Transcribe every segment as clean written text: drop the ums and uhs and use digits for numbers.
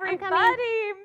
everybody.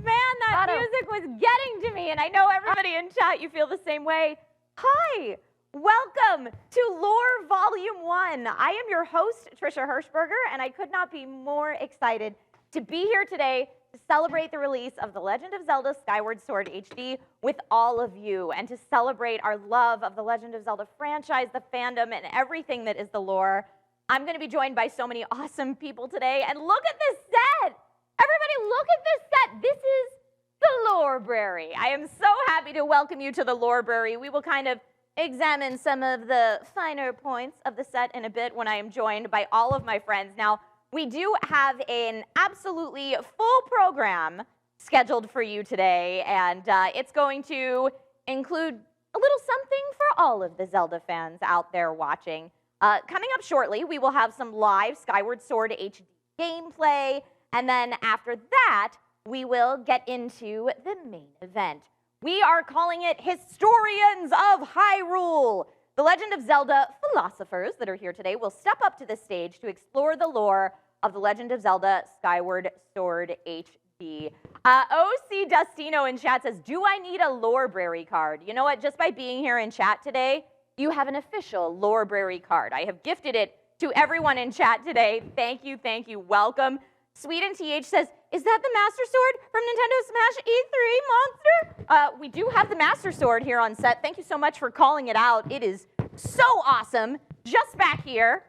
Man, that music was getting to me, and I know everybody in chat, you feel the same way. Hi, welcome to Lore Volume 1. I am your host, Trisha Hirschberger, and I could not be more excited to be here today to celebrate the release of The Legend of Zelda Skyward Sword HD with all of you, and to celebrate our love of the Legend of Zelda franchise, the fandom, and everything that is the lore. I'm going to be joined by so many awesome people today, and look at this set! Everybody, look at this set! This is the Lorebrary. I am so happy to welcome you to the Lorebrary. We will kind of examine some of the finer points of the set in a bit when I am joined by all of my friends. Now, we do have an absolutely full program scheduled for you today, and it's going to include a little something for all of the Zelda fans out there watching. Coming up shortly, we will have some live Skyward Sword HD gameplay, and then after that, we will get into the main event. We are calling it Historians of Hyrule. The Legend of Zelda philosophers that are here today will step up to the stage to explore the lore of The Legend of Zelda Skyward Sword HD. OC Dustino in chat says, do I need a Lorebrary card? You know what, just by being here in chat today, you have an official Lorebrary card. I have gifted it to everyone in chat today. Thank you, welcome. Sweet and TH says, is that the Master Sword from Nintendo Smash E3 Monster? We do have the Master Sword here on set. Thank you so much for calling it out. It is so awesome. Just back here.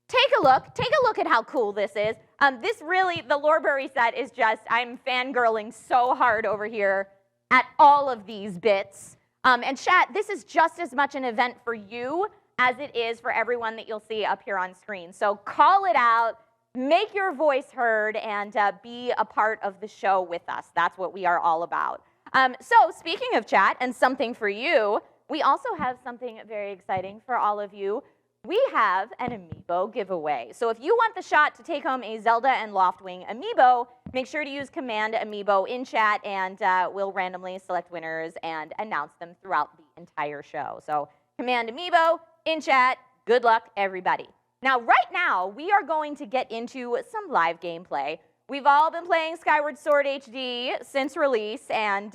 Take a look at how cool this is. This really, the Lorebrary set is just, I'm fangirling so hard over here at all of these bits. And chat, this is just as much an event for you as it is for everyone that you'll see up here on screen. So call it out, make your voice heard, and be a part of the show with us. That's what we are all about. So speaking of chat and something for you, we also have something very exciting for all of you. We have an amiibo giveaway. So if you want the shot to take home a Zelda and Loftwing amiibo, make sure to use Command Amiibo in chat, and we'll randomly select winners and announce them throughout the entire show. So Command Amiibo in chat. Good luck, everybody. Now, right now, we are going to get into some live gameplay. We've all been playing Skyward Sword HD since release, and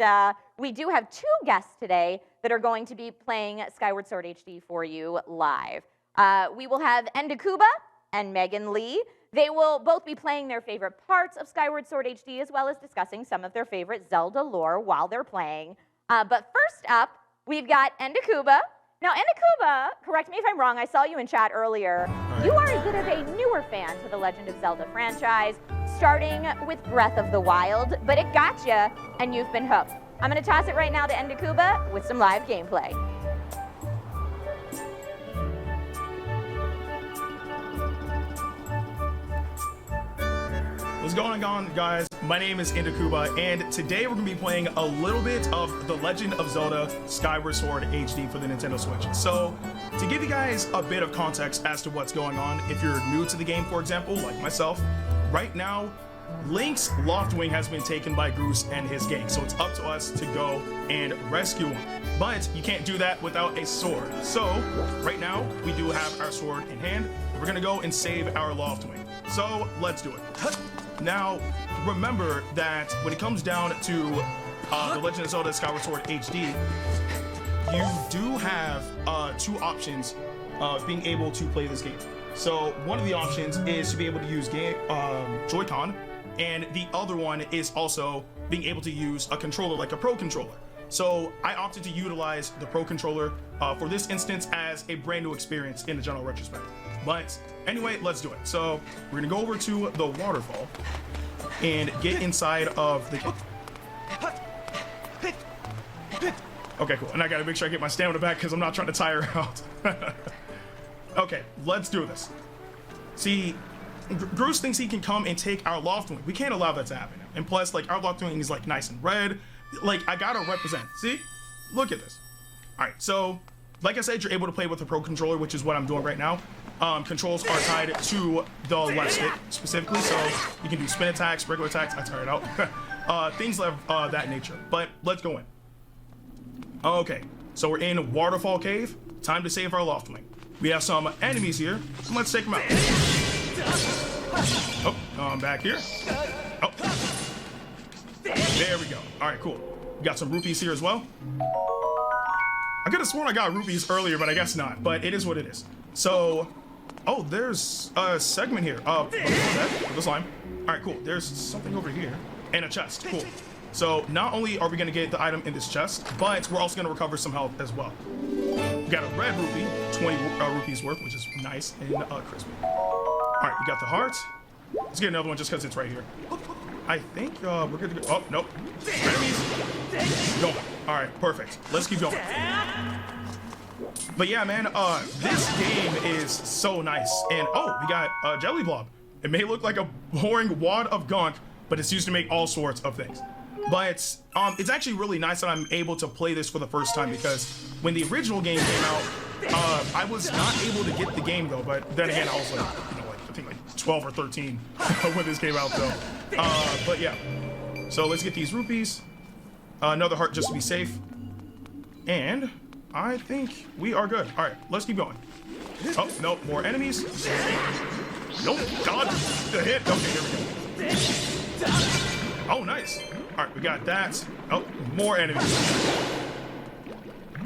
we do have two guests today that are going to be playing Skyward Sword HD for you live. We will have Endakuba and Megan Lee. They will both be playing their favorite parts of Skyward Sword HD, as well as discussing some of their favorite Zelda lore while they're playing. But first up, we've got Endakuba. Now, Endakuba, correct me if I'm wrong, I saw you in chat earlier. You are a bit of a newer fan to the Legend of Zelda franchise, starting with Breath of the Wild, but it got you, and you've been hooked. I'm going to toss it right now to Endakuba with some live gameplay. What's going on, guys? My name is Endakuba, and today we're going to be playing a little bit of The Legend of Zelda Skyward Sword HD for the Nintendo Switch. So, to give you guys a bit of context as to what's going on, if you're new to the game, for example, like myself, right now, Link's Loftwing has been taken by Goose and his gang, so it's up to us to go and rescue him. But you can't do that without a sword. So, right now, we do have our sword in hand. We're going to go and save our Loftwing. So, let's do it. Now, remember that when it comes down to The Legend of Zelda Skyward Sword HD, you do have two options of being able to play this game. So one of the options is to be able to use Joy-Con, and the other one is also being able to use a controller like a Pro Controller. So I opted to utilize the Pro Controller for this instance as a brand new experience in the general retrospect. But anyway, let's do it. So we're gonna go over to the waterfall and get inside of the cave. Okay, cool. And I gotta make sure I get my stamina back because I'm not trying to tire out. Okay, let's do this. See, Bruce thinks he can come and take our Loftwing. We can't allow that to happen. And plus, like, our Loftwing is like nice and red. Like, I gotta represent. See? Look at this. All right, so like I said, you're able to play with the Pro Controller, which is what I'm doing right now. Controls are tied to the left stick specifically, so you can do spin attacks, regular attacks. I tired out. Things of that nature. But let's go in. Okay, so we're in Waterfall Cave. Time to save our Loftwing. We have some enemies here. So let's take them out. Oh, back here. Oh. There we go. All right, cool. We got some rupees here as well. I could have sworn I got rupees earlier, but I guess not. But it is what it is. So, oh, there's a segment here. The slime. All right, cool. There's something over here and a chest. Cool. So not only are we gonna get the item in this chest, but we're also gonna recover some health as well. We got a red rupee, 20 rupees worth, which is nice and crispy. All right, we got the heart. Let's get another one just because it's right here. I think we're good to go. Oh, nope. Enemies. Go. All right, perfect. Let's keep going. But yeah, man, this game is so nice. And oh, we got a jelly blob. It may look like a boring wad of gunk, but it's used to make all sorts of things. But it's actually really nice that I'm able to play this for the first time, because when the original game came out, I was not able to get the game though. But then again, I was like, you know, like I think like 12 or 13 when this came out though. But yeah, so let's get these rupees. Another heart just to be safe. And I think we are good. All right, let's keep going. Oh, no, more enemies. Nope, God, the hit. Okay, here we go. Oh, nice. All right, we got that. Oh, more enemies.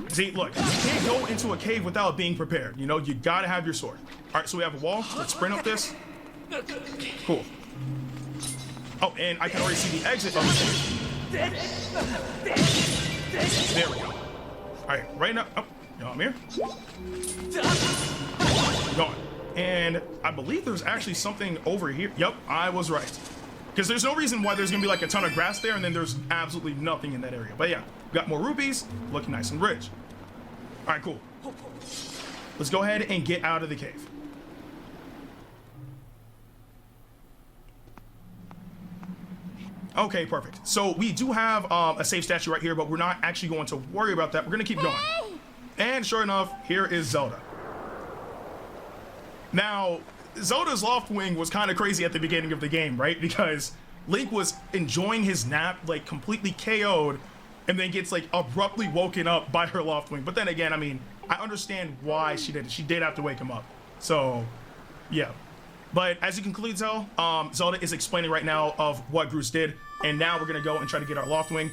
See, look, you can't go into a cave without being prepared. You know, you gotta have your sword. All right, so we have a wall. Let's sprint up this. Cool. Oh, and I can already see the exit of the cave. There we go. All right, right now. Oh, no, I'm here. Going. And I believe there's actually something over here. Yep, I was right. Because there's no reason why there's gonna be like a ton of grass there and then there's absolutely nothing in that area. But yeah, got more rupees, looking nice and rich. All right, cool. Let's go ahead and get out of the cave. Okay, perfect. So we do have a save statue right here, but we're not actually going to worry about that. We're gonna keep going. And sure enough, here is Zelda. Now, Zelda's Loft Wing was kind of crazy at the beginning of the game, right? Because Link was enjoying his nap, like completely KO'd, and then gets like abruptly woken up by her Loft Wing. But then again, I mean, I understand why she did it. She did have to wake him up. So, yeah. But as you can clearly tell, Zelda is explaining right now of what Groose did, and now we're gonna go and try to get our Loft Wing.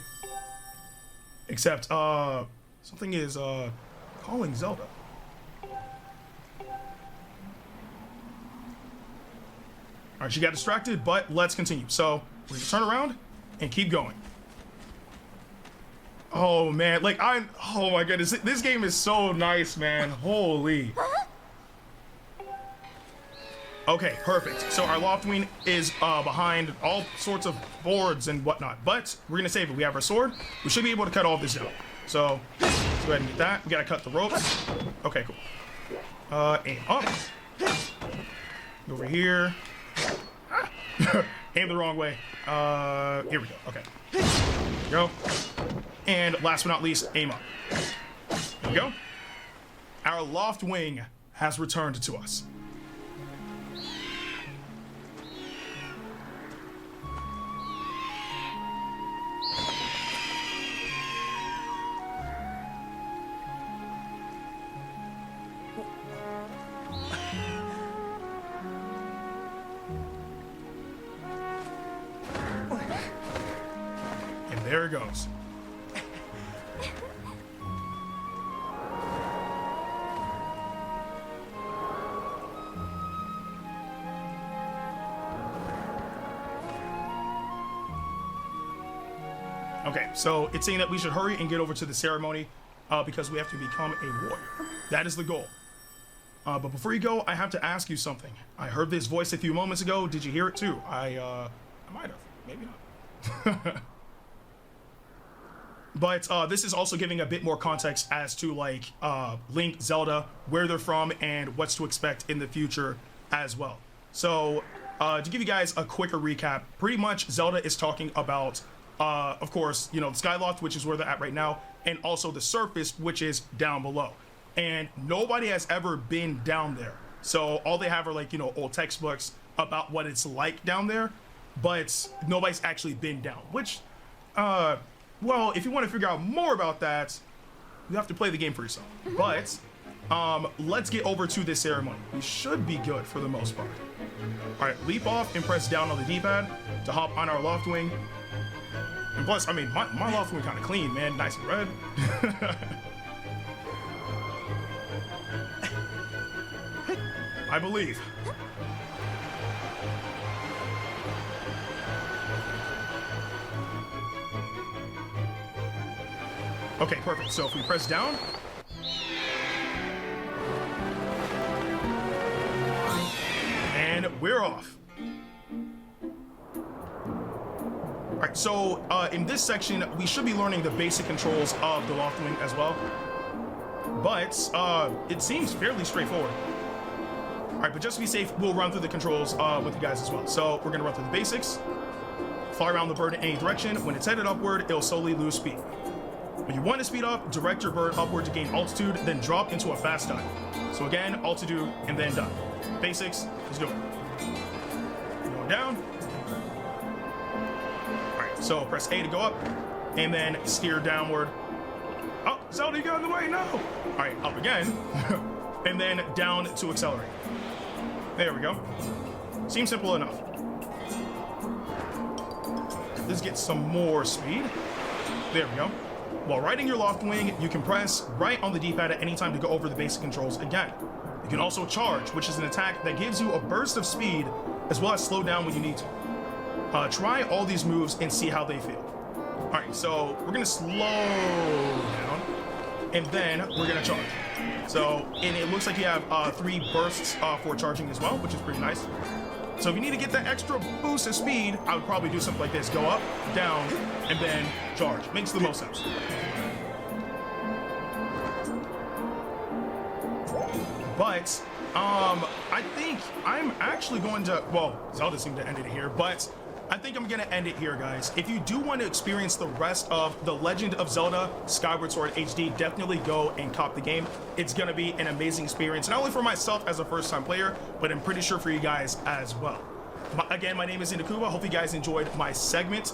Except, something is calling Zelda. All right, she got distracted, but let's continue. So we're gonna turn around and keep going. Oh man, like oh my goodness, this game is so nice, man. Holy. Okay, perfect. So our Loft Wing is behind all sorts of boards and whatnot, but we're gonna save it. We have our sword. We should be able to cut all this down. So let's go ahead and get that. We gotta cut the ropes. Okay, cool. Aim up. Over here. Aim the wrong way. Here we go. Okay. There we go. And last but not least, aim up. There we go. Our Loft Wing has returned to us. There it goes. Okay, so it's saying that we should hurry and get over to the ceremony because we have to become a warrior. That is the goal. But before you go, I have to ask you something. I heard this voice a few moments ago. Did you hear it too? I might have. Maybe not. But this is also giving a bit more context as to like Link, Zelda, where they're from, and what's to expect in the future as well. So to give you guys a quicker recap, pretty much Zelda is talking about, of course, you know, the Skyloft, which is where they're at right now, and also the surface, which is down below. And nobody has ever been down there. So all they have are like, you know, old textbooks about what it's like down there, but nobody's actually been down, which, well, if you want to figure out more about that, you have to play the game for yourself. But let's get over to this ceremony. We should be good for the most part. All right, leap off and press down on the D-pad to hop on our Loft Wing. And plus, I mean, my Lofwing kind of clean, man. Nice and red. I believe. Okay, perfect. So if we press down. And we're off. Alright, so in this section, we should be learning the basic controls of the Loftwing as well. But it seems fairly straightforward. Alright, but just to be safe, we'll run through the controls with you guys as well. So we're going to run through the basics. Fly around the bird in any direction. When it's headed upward, it'll slowly lose speed. When you want to speed up, direct your bird upward to gain altitude, then drop into a fast dive. So again, altitude and then dive. Basics, let's do it. Going down. Alright, so press A to go up, and then steer downward. Oh, Zelda, you got in the way, no! Alright, up again, and then down to accelerate. There we go. Seems simple enough. Let's get some more speed. There we go. While riding your Loftwing, you can press right on the D-pad at any time to go over the basic controls again. You can also charge, which is an attack that gives you a burst of speed, as well as slow down when you need to. Try all these moves and see how they feel. Alright, so we're gonna slow down, and then we're gonna charge. So, and it looks like you have 3 bursts for charging as well, which is pretty nice. So if you need to get that extra boost of speed, I would probably do something like this. Go up, down, and then charge. Makes the most sense. But, I think I'm actually going to, well, Zelda seemed to end it here, but I think I'm going to end it here, guys. If you do want to experience the rest of The Legend of Zelda Skyward Sword HD, definitely go and cop the game. It's going to be an amazing experience, not only for myself as a first-time player, but I'm pretty sure for you guys as well. Again, my name is Indakuba. Hope you guys enjoyed my segment.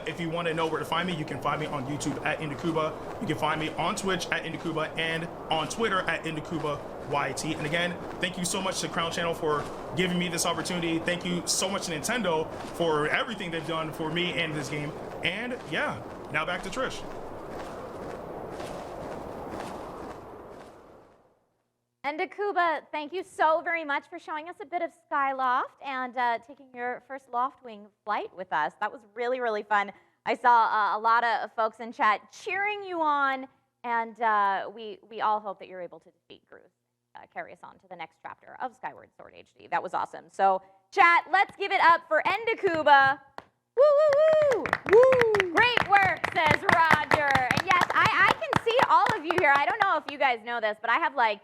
If you want to know where to find me, you can find me on YouTube at Indakuba. You can find me on Twitch at Indakuba and on Twitter at IndakubaYT. And again, thank you so much to Crown Channel for giving me this opportunity. Thank you so much to Nintendo for everything they've done for me and this game. And yeah, now back to Trish. And Akuba, thank you so very much for showing us a bit of Skyloft and taking your first Loftwing flight with us. That was really, really fun. I saw a lot of folks in chat cheering you on, and we all hope that you're able to defeat Groose, carry us on to the next chapter of Skyward Sword HD. That was awesome. So, chat, let's give it up for Endakuba. Woo, woo, woo! Woo! Great work, says Roger. And yes, I can see all of you here. I don't know if you guys know this, but I have like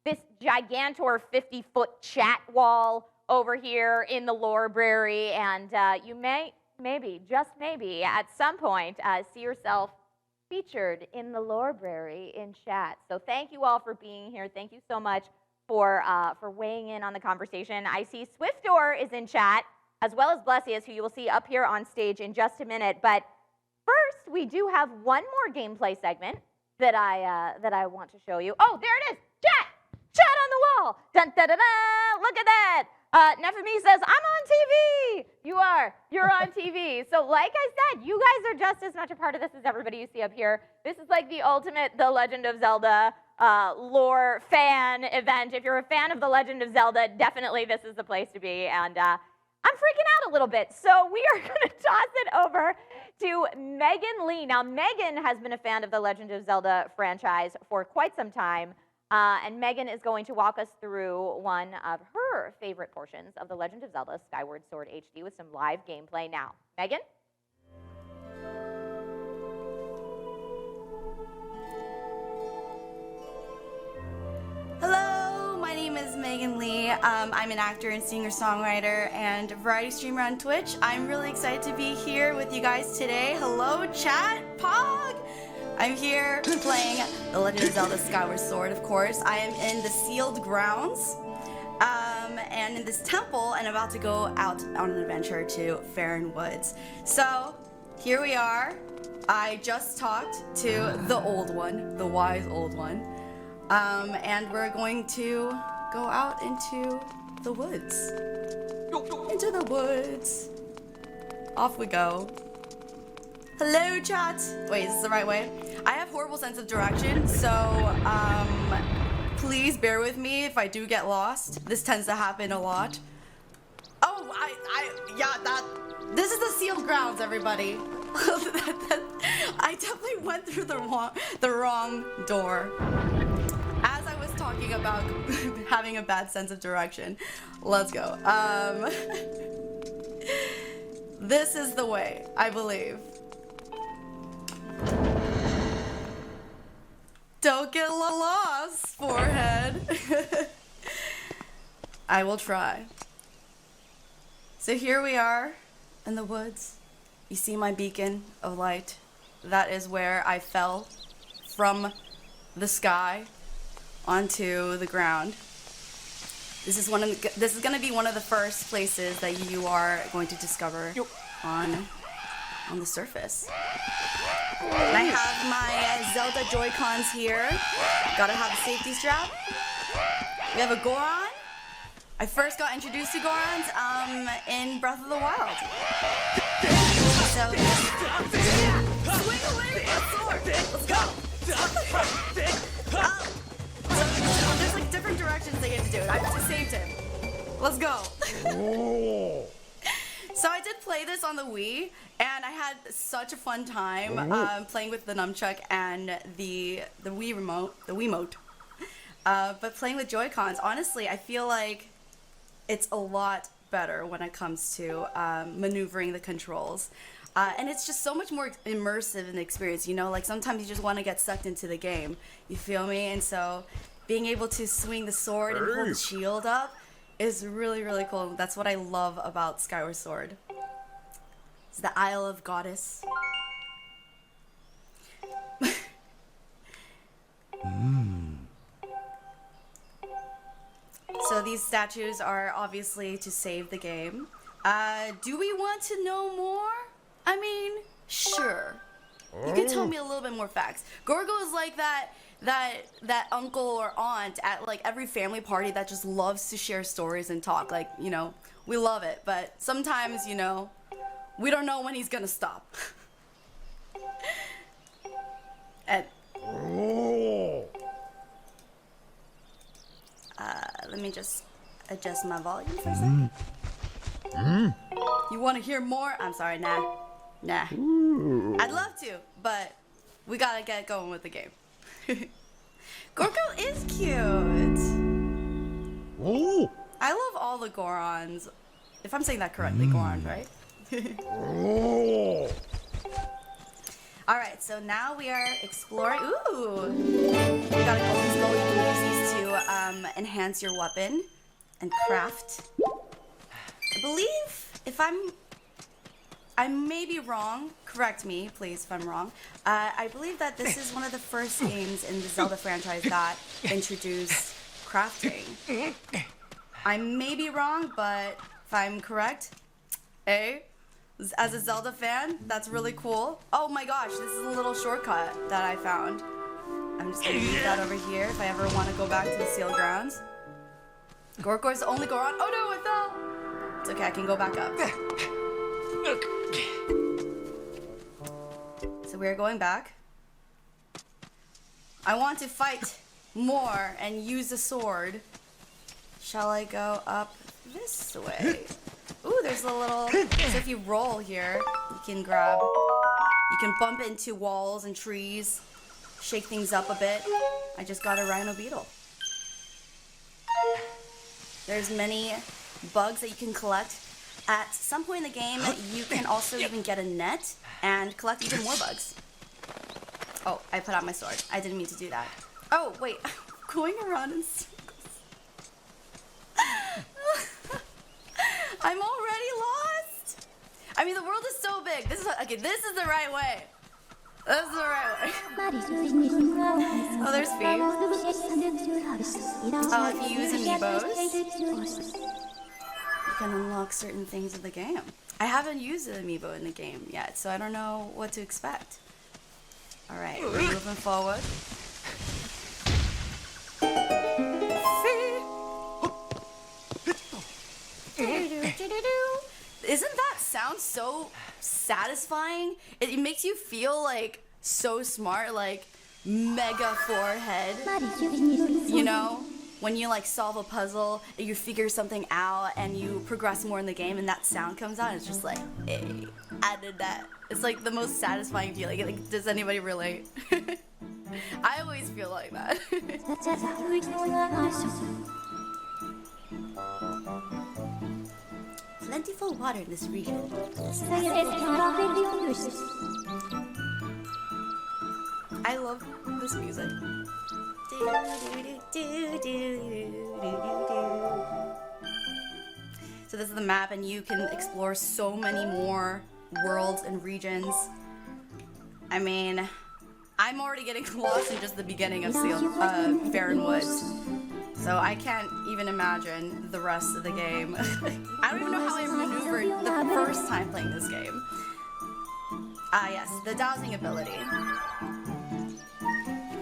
this gigantor 50-foot chat wall over here in the library, and you may, maybe, just maybe, at some point, see yourself featured in the library in chat. So thank you all for being here. Thank you so much for weighing in on the conversation. I see Swiftdoor is in chat, as well as Blessius, who you will see up here on stage in just a minute. But first, we do have one more gameplay segment that I want to show you. Oh, there it is, chat! Chat on the wall! Dun, da, da, da. Look at that! Nefemi says, I'm on TV! You are. You're on TV. So like I said, you guys are just as much a part of this as everybody you see up here. This is like the ultimate The Legend of Zelda lore fan event. If you're a fan of The Legend of Zelda, definitely this is the place to be. And I'm freaking out a little bit. So we are going to toss it over to Megan Lee. Now, Megan has been a fan of The Legend of Zelda franchise for quite some time. And Megan is going to walk us through one of her favorite portions of The Legend of Zelda Skyward Sword HD with some live gameplay now. Megan? Hello, my name is Megan Lee. I'm an actor and singer-songwriter and variety streamer on Twitch. I'm really excited to be here with you guys today. Hello, chat, Pog! I'm here playing The Legend of Zelda Skyward Sword, of course. I am in the sealed grounds and in this temple and about to go out on an adventure to Farron Woods. So here we are. I just talked to the old one, the wise old one, and we're going to go out into the woods. Into the woods. Off we go. Hello, chat. Wait, is this the right way? I have horrible sense of direction, so please bear with me if I do get lost. This tends to happen a lot. Oh, this is the sealed grounds, everybody. I definitely went through the wrong door. As I was talking about having a bad sense of direction. Let's go. This is the way, I believe. Don't get lost, forehead. I will try. So here we are in the woods. You see my beacon of light. That is where I fell from the sky onto the ground. This is going to be one of the first places that you are going to discover on the surface. And I have my Zelda Joy-Cons here. Gotta have a safety strap. We have a Goron. I first got introduced to Gorons in Breath of the Wild. So, swing away with that sword. Let's go. So there's like different directions they get to do it. I just saved him. Let's go. So I did play this on the Wii, and I had such a fun time playing with the nunchuck and the Wii remote, the Wiimote. But playing with Joy-Cons, honestly, I feel like it's a lot better when it comes to maneuvering the controls. And it's just so much more immersive in the experience, you know? Like, sometimes you just want to get sucked into the game, you feel me? And so being able to swing the sword and hold the shield up is really, really cool. That's what I love about Skyward Sword. It's the Isle of Goddess. So these statues are obviously to save the game. Do we want to know more? I mean, sure. You can tell me a little bit more facts. Gorgo is like that uncle or aunt at like every family party that just loves to share stories and talk. Like, you know, we love it, but sometimes, you know, we don't know when he's gonna stop. And let me just adjust my volume for a second. You want to hear more? I'm sorry, nah. I'd love to, but we gotta get going with the game. Gorgo is cute. I love all the Gorons. If I'm saying that correctly, Gorons, right? Alright, so now we are exploring. Ooh! We got a golden skull. You can use these to enhance your weapon and craft. I believe, if I may be wrong, correct me, please, if I'm wrong. I believe that this is one of the first games in the Zelda franchise that introduced crafting. I may be wrong, but if I'm correct, as a Zelda fan, that's really cool. Oh my gosh, this is a little shortcut that I found. I'm just gonna leave that over here if I ever want to go back to the sealed grounds. Gorgo's the only Goron. Oh no, I fell! It's okay, I can go back up. So we're going back. I want to fight more and use the sword. Shall I go up this way? Ooh, there's a little... So if you roll here, you can grab... You can bump into walls and trees, shake things up a bit. I just got a rhino beetle. There's many bugs that you can collect. At some point in the game, you can also even get a net and collect even more bugs. Oh, I put out my sword. I didn't mean to do that. Oh, wait. I'm going around in circles. I'm already lost. I mean, the world is so big. This is the right way. This is the right way. Oh, there's Fee. Oh, if you use amiibos, you can unlock certain things in the game. I haven't used an amiibo in the game yet, so I don't know what to expect. All right, we're moving forward. Isn't that sounds so satisfying. It makes you feel like so smart, like mega forehead. You know, when you like solve a puzzle, you figure something out, and you progress more in the game, and that sound comes out. It's just like, hey, I did that. It's like the most satisfying feeling. Like, does anybody relate? I always feel like that. Plentiful water in this region. I love this music. So this is the map, and you can explore so many more worlds and regions. I mean, I'm already getting lost in just the beginning of Barren Woods. So I can't even imagine the rest of the game. I don't even know how I maneuvered the first time playing this game. Ah yes, the dowsing ability.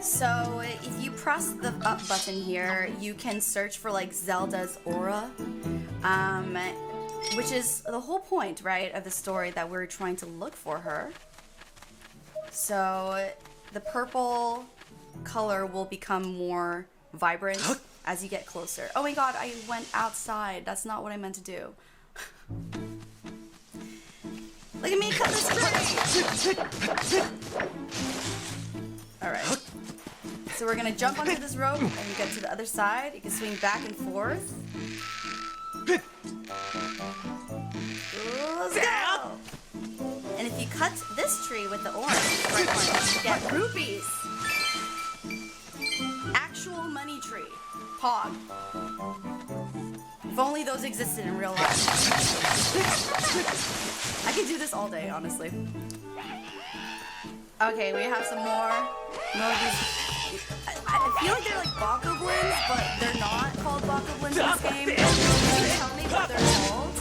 So if you press the up button here, you can search for like Zelda's aura, which is the whole point, right, of the story, that we're trying to look for her. So the purple color will become more vibrant as you get closer. Oh my god, I went outside. That's not what I meant to do. Look at me cut this tree! Alright. So we're gonna jump onto this rope and get to the other side. You can swing back and forth. Let's go! And if you cut this tree with the orange, you get rupees. Actual money tree. Pog. If only those existed in real life. I could do this all day, honestly. Okay, we have some more of these. I feel like they're like bokoblins, but they're not called bokoblins in this game. Can you tell me what they're called?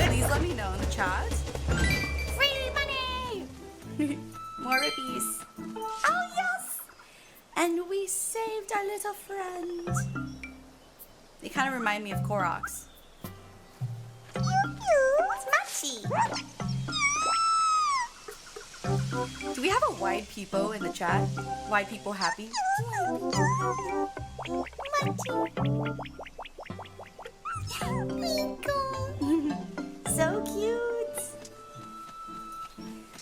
Please let me know in the chat. Free money! More rupees. Oh yes! And we saved our little friend. They kind of remind me of Koroks. It's Machi. Do we have a wide peepo in the chat? Wide people happy? So cute.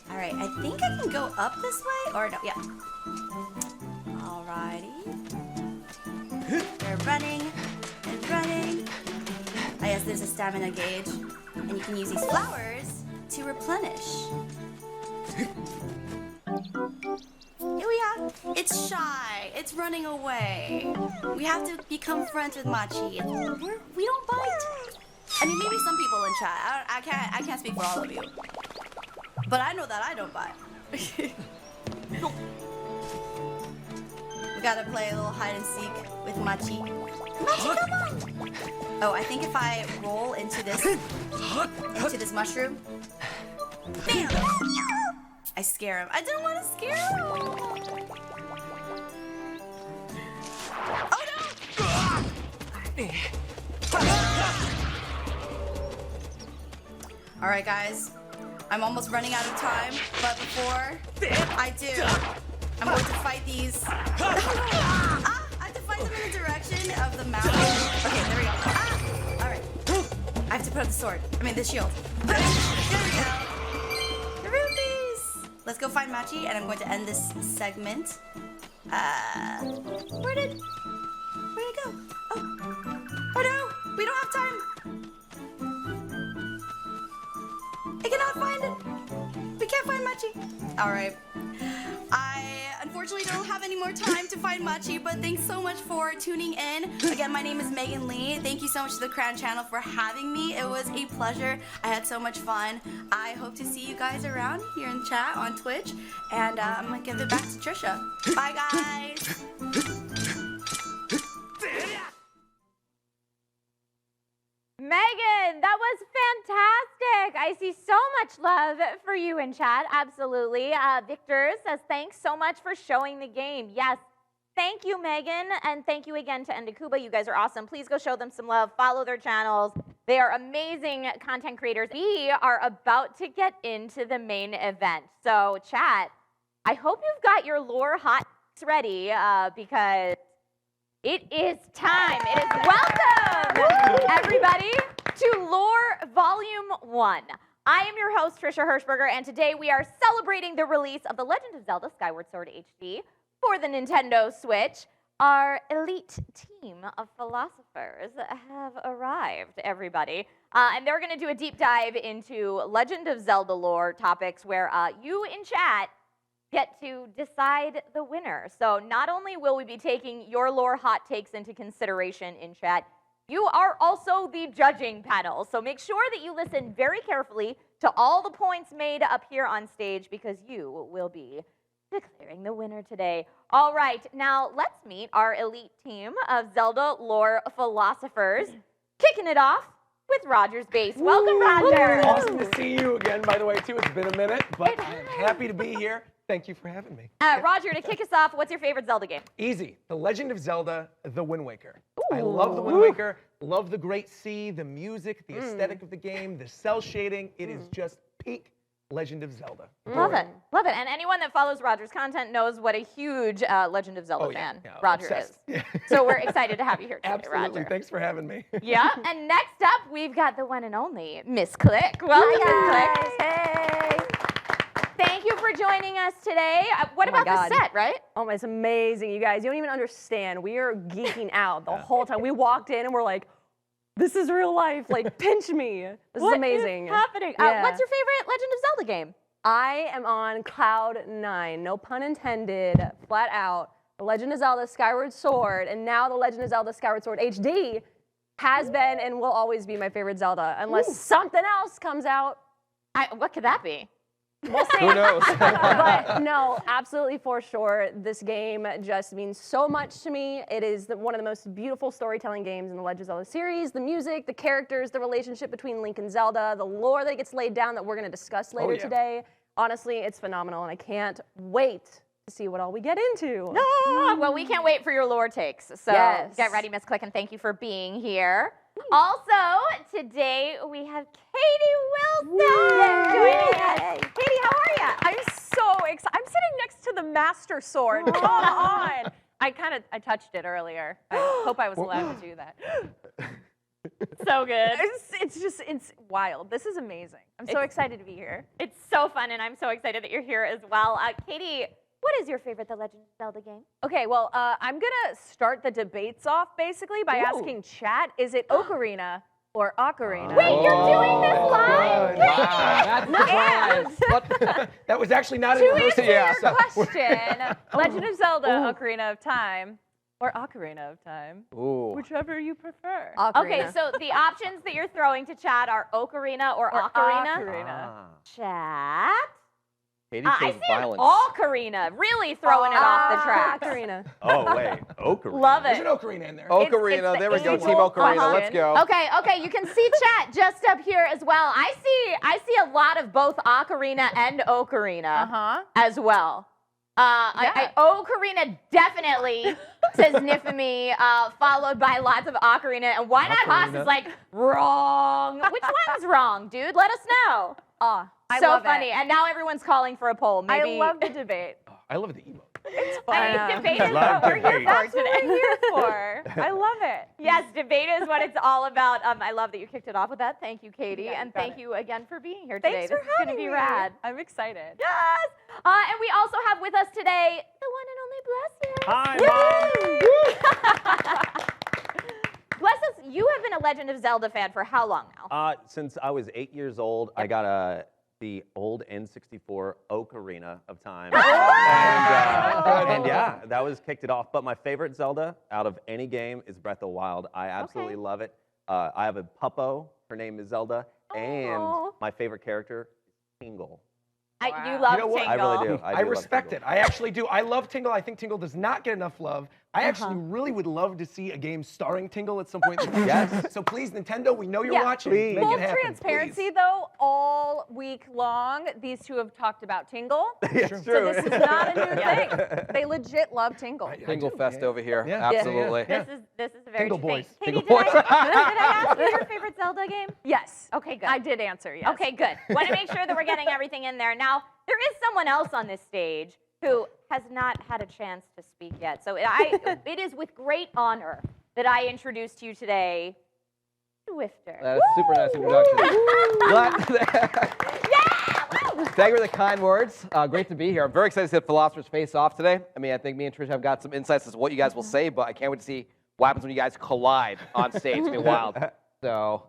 Alright, I think I can go up this way. Or no, yeah. Alrighty. They're running and running. I guess there's a stamina gauge. And you can use these flowers to replenish. Here we are. It's shy. It's running away. We have to become friends with Machi. We don't bite. I mean, maybe some people in chat. I can't speak for all of you. But I know that I don't bite. We gotta play a little hide and seek with Machi. Machi, come on! Oh, I think if I roll into this mushroom, bam! I scare him. I didn't want to scare him. Oh no! All right, guys. I'm almost running out of time, but before I do, I'm going to fight these. I have to fight them in the direction of the mountain. Okay, there we go. All right. I have to put up the sword. I mean, the shield. There we go. The rupees. Let's go find Machi, and I'm going to end this segment. Where'd it go? Oh no, we don't have time. I cannot find it. We can't find Machi. All right. I unfortunately don't have any more time to find Machi, but thanks so much for tuning in. Again, my name is Megan Lee. Thank you so much to the Crown channel for having me. It was a pleasure. I had so much fun. I hope to see you guys around here in chat on Twitch, and I'm gonna give it back to Trisha. Bye, guys. Megan, that was fantastic. I see so much love for you in chat. Absolutely. Victor says, thanks so much for showing the game. Yes. Thank you, Megan. And thank you again to Endakuba. You guys are awesome. Please go show them some love. Follow their channels. They are amazing content creators. We are about to get into the main event. So, chat, I hope you've got your lore hot takes ready because it is time. It is welcome, everybody, to Lore Volume 1. I am your host, Trisha Hirschberger, and today we are celebrating the release of The Legend of Zelda Skyward Sword HD for the Nintendo Switch. Our elite team of philosophers have arrived, everybody. And they're going to do a deep dive into Legend of Zelda lore topics where you in chat get to decide the winner. So not only will we be taking your lore hot takes into consideration in chat, you are also the judging panel. So make sure that you listen very carefully to all the points made up here on stage because you will be declaring the winner today. All right, now let's meet our elite team of Zelda lore philosophers. Kicking it off with Roger's Base. Welcome, Roger. Awesome to see you again, by the way, too. It's been a minute, but I'm happy to be here. Thank you for having me. Roger, to kick us off, what's your favorite Zelda game? Easy. The Legend of Zelda, The Wind Waker. I love The Wind Waker, love the Great Sea, the music, the aesthetic of the game, the cell shading. It is just peak Legend of Zelda. Love it, love it. And anyone that follows Roger's content knows what a huge Legend of Zelda fan Roger obsessed. is. Yeah. So we're excited to have you here today, Absolutely. Roger. Thanks for having me. Yeah, and next up, we've got the one and only Miss Click. Welcome, Miss Click. Hey. Thank you for joining us today. What about the set, right? Oh, it's amazing, you guys. You don't even understand. We are geeking out the whole time. We walked in and we're like, this is real life. Like, pinch me. This is amazing. What is happening? Yeah. What's your favorite Legend of Zelda game? I am on cloud 9, no pun intended, flat out. The Legend of Zelda Skyward Sword, and now the Legend of Zelda Skyward Sword HD has been and will always be my favorite Zelda, unless something else comes out. What could that be? We'll see. Who knows? But no, absolutely for sure. This game just means so much to me. It is one of the most beautiful storytelling games in the Legend of Zelda series. The music, the characters, the relationship between Link and Zelda, the lore that gets laid down that we're going to discuss later today. Honestly, it's phenomenal, and I can't wait to see what all we get into. Well, we can't wait for your lore takes. So get ready, Miss Click, and thank you for being here. Also, today we have Katie Wilson joining us. Katie, how are you? I'm so excited. I'm sitting next to the Master Sword. Come on. I touched it earlier. I hope I was allowed to do that. So good. It's wild. This is amazing. I'm so excited to be here. It's so fun, and I'm so excited that you're here as well. Katie, what is your favorite The Legend of Zelda game? Okay, well, I'm going to start the debates off basically by asking chat, is it Ocarina or Ocarina? Wait, you're doing this live? That's surprise. That was actually not in To rehearsal. answer your question, Legend of Zelda, Ocarina of Time, or Ocarina of Time, whichever you prefer. Okay, so the options that you're throwing to chat are Ocarina or Ocarina. Ocarina. Chat. Katie I chose see violence. Ocarina, really throwing it off the track. Ocarina. Oh, wait. Ocarina. Love There's it. an Ocarina in there. Ocarina. It's There the we go. Team annual Ocarina. question. Let's go. Okay, you can see chat just up here as well. I see a lot of both Ocarina and Ocarina as well. Ocarina definitely says Nifemi, followed by lots of Ocarina. And Why Not Haas is like, wrong. Which one's wrong, dude? Let us know. I So love funny. it. And now everyone's calling for a poll. Maybe. I love the debate. I love the emote. Debate is Love what we're here debate. for That's what today. we're here for. I love it. Yes, debate is what it's all about. I love that you kicked it off with that. Thank you, Katie. Yeah, and got thank it. you again for being here today. Thanks for This is going to having be me. rad. I'm excited. Yes. And we also have with us today the one and only Bless. Hi, Bless us, you have been a Legend of Zelda fan for how long now? Mom. Since I was 8 years old, I got the old N64 Ocarina of Time. And yeah, that was kicked it off. But my favorite Zelda out of any game is Breath of the Wild. I absolutely love it. I have a puppo. Her name is Zelda. And my favorite character is Tingle. You love You know what? Tingle. I really do. I respect it. I actually do. I love Tingle. I think Tingle does not get enough love. I actually really would love to see a game starring Tingle at some point in the future. Yes. So please, Nintendo, we know you're Yeah. watching. Please. Make Full it happen. transparency, please. though, all week long, these two have talked about Tingle. It's So true. this is not a new thing. They legit love Tingle. Tingle Fest over here. Yeah. Absolutely. Yeah. This is a very Tingle true thing. boys. Katie, Tingle did I ask you your favorite Zelda game? Yes. Okay, good. I did answer, yes. Okay, good. Want to make sure that we're getting everything in there. Now, there is someone else on this stage who has not had a chance to speak yet. So it is with great honor that I introduce to you today, Swifter. That's a super nice introduction. Thank you for the kind words. Great to be here. I'm very excited to see the Philosophers face off today. I mean, I think me and Trish have got some insights as to what you guys will say, but I can't wait to see what happens when you guys collide on stage. It's going to be wild. So,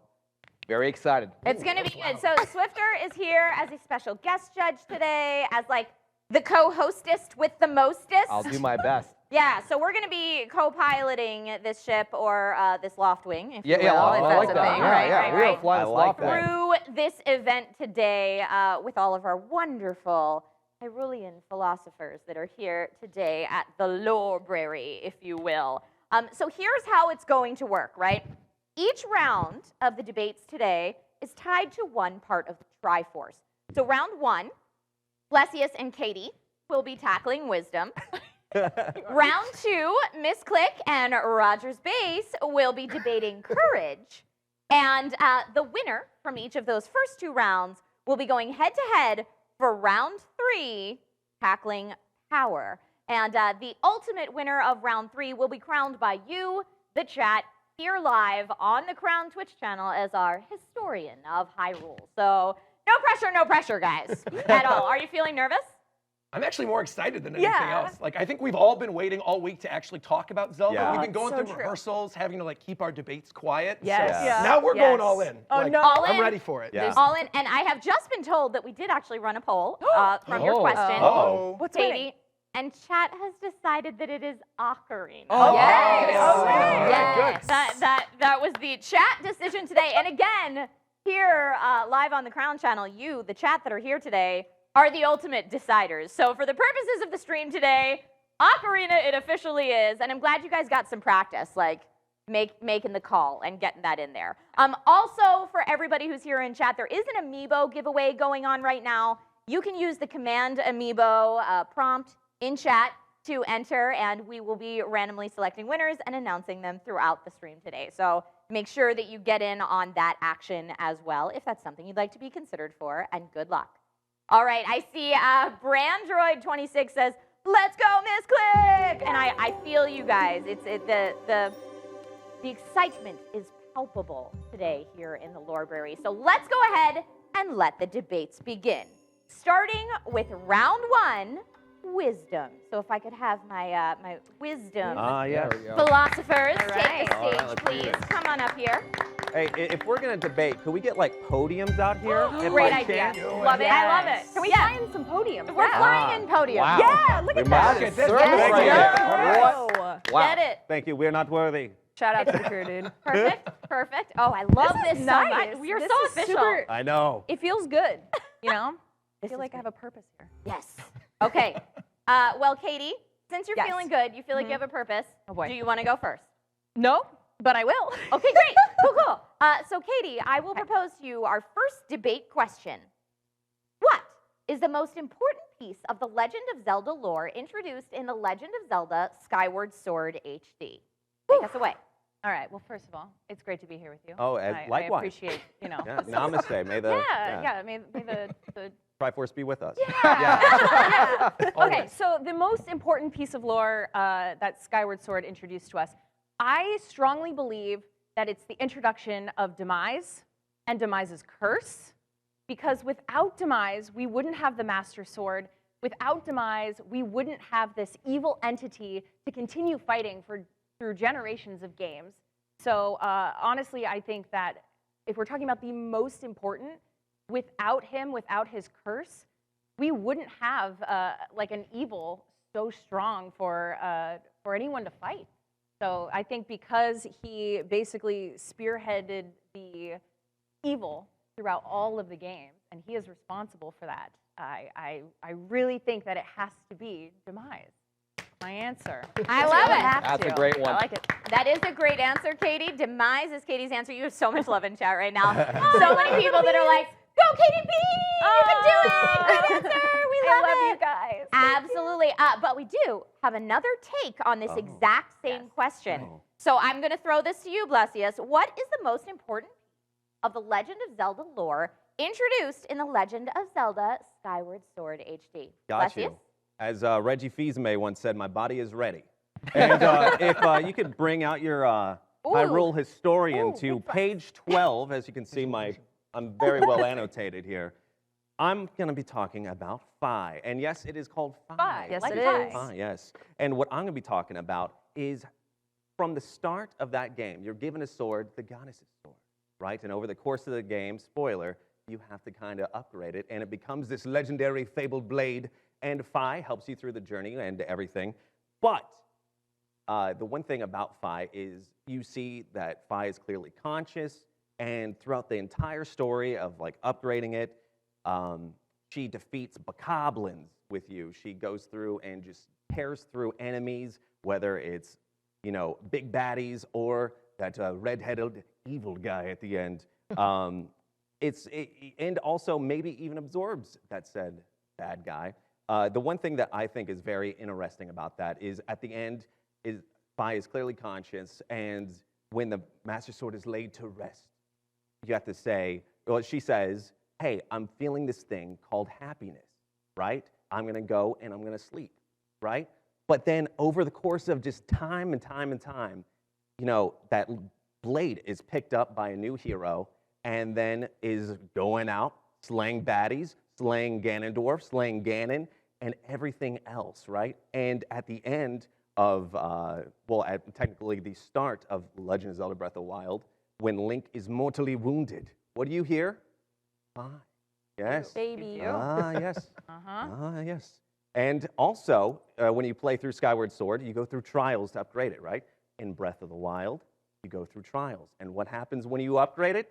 very excited. It's going to be good. So Swifter is here as a special guest judge today, as like the co-hostess with the mostest. I'll do my best. Yeah, so we're going to be co-piloting this ship or this loft wing, if you will, I if like that's a that. thing, Yeah, right, yeah. right, We're right. gonna fly I this like loft that. wing. Through this event today with all of our wonderful Hyrulean philosophers that are here today at the library, if you will. So here's how it's going to work, right? Each round of the debates today is tied to one part of the Triforce. So round one, Blessius and Katie will be tackling wisdom. Round two, Miss Click and Rogers Base will be debating courage. And the winner from each of those first two rounds will be going head-to-head for round three, tackling power. And the ultimate winner of round three will be crowned by you, the chat, here live on the Crown Twitch channel as our historian of Hyrule. So no pressure, guys, at all. Are you feeling nervous? I'm actually more excited than anything else. Like, I think we've all been waiting all week to actually talk about Zelda. Yeah. We've been going So through true. rehearsals, having to like keep our debates quiet. Yes. So Yeah. now we're Yes. going all in. Oh, Like, no. All I'm in? ready for it. Yeah. All in, and I have just been told that we did actually run a poll from your Oh. question, Oh. What's winning? Katie, and chat has decided that it is Ocarina. Oh, yes. Oh, really? Yes. That was the chat decision today. And again, here live on the Crown channel, you, the chat that are here today, are the ultimate deciders. So for the purposes of the stream today, Ocarina it officially is, and I'm glad you guys got some practice, like making the call and getting that in there. Also, for everybody who's here in chat, there is an amiibo giveaway going on right now. You can use the command amiibo prompt in chat to enter, and we will be randomly selecting winners and announcing them throughout the stream today. So make sure that you get in on that action as well, if that's something you'd like to be considered for, and good luck. All right, I see Brandroid26 says, let's go, Miss Click! And I feel you guys. The excitement is palpable today here in the library. So let's go ahead and let the debates begin. Starting with round one, wisdom. So if I could have my my wisdom Yeah. There we go. philosophers All take the right. stage, All right, let's do please. this. Come on up here. Hey, if we're gonna debate, could we get like podiums out here? if Great by idea. chance? Love it. I love it. Can we Yeah. fly in some podiums? We're Yeah. flying in podium. Wow. Yeah, look We at must that. Look at this. Service Thank right you. here. Whoa. Wow. Get it. Thank you. We're not worthy. Shout out to the crew, dude. Perfect. Perfect. Oh, I love this, is so nice. much. We are This so is official. super- I know. It feels good, you know? I This feel is like I have great. a purpose here. Yes. Okay. Well, Katie, since you're Yes. feeling good, you feel like you have a purpose. Oh, boy. Do you want to go first? No, but I will. Okay, great. Cool. So, Katie, I will propose to you our first debate question. What is the most important piece of the Legend of Zelda lore introduced in The Legend of Zelda Skyward Sword HD? Take us away. All right. Well, first of all, it's great to be here with you. Oh, I likewise. appreciate, you know. Yeah, namaste. May the May the Triforce be with us. yeah. Okay, so the most important piece of lore that Skyward Sword introduced to us, I strongly believe that it's the introduction of Demise and Demise's curse, because without Demise, we wouldn't have the Master Sword. Without Demise, we wouldn't have this evil entity to continue fighting through generations of games. So honestly, I think that if we're talking about the most important, without him, without his curse, we wouldn't have like an evil so strong for anyone to fight. So I think because he basically spearheaded the evil throughout all of the games, and he is responsible for that, I really think that it has to be Demise. my answer. I love it. That's a great one. I like it. That is a great answer, Katie. Demise is Katie's answer. You have so much love in chat right now. So many people that are like, go Katie B! You can do it! Great answer! We love I love it. you guys. Absolutely. But we do have another take on this exact same question. Oh. So I'm going to throw this to you, Blessius. What is the most important of the Legend of Zelda lore introduced in the Legend of Zelda Skyward Sword HD? Got Blessius? you. As Reggie Fils-Aimé once said, my body is ready. And if you could bring out your Hyrule Historian to page 12, as you can see, I'm very well annotated here. I'm going to be talking about Fi. And yes, it is called Fi. Fi, Yes, like it Fi. is. Fi, yes. And what I'm going to be talking about is from the start of that game, you're given a sword, the goddess's sword, right? And over the course of the game, spoiler, you have to kind of upgrade it, and it becomes this legendary fabled blade. And Fi helps you through the journey and everything. But the one thing about Fi is you see that Fi is clearly conscious, and throughout the entire story of like upgrading it, she defeats bokoblins with you. She goes through and just tears through enemies, whether it's, you know, big baddies or that red-headed evil guy at the end. And also maybe even absorbs that said bad guy. The one thing that I think is very interesting about that is at the end, Fi is clearly conscious, and when the Master Sword is laid to rest, you have to say, well, she says, hey, I'm feeling this thing called happiness, right? I'm going to go and I'm going to sleep, right? But then over the course of just time and time and time, you know, that blade is picked up by a new hero and then is going out, slaying baddies, slaying Ganondorf, slaying Ganon, and everything else, right? And at the end of, technically the start of Legend of Zelda Breath of the Wild, when Link is mortally wounded, what do you hear? Fi. Yes. Baby. Yes. Yes. And also, when you play through Skyward Sword, you go through trials to upgrade it, right? In Breath of the Wild, you go through trials. And what happens when you upgrade it?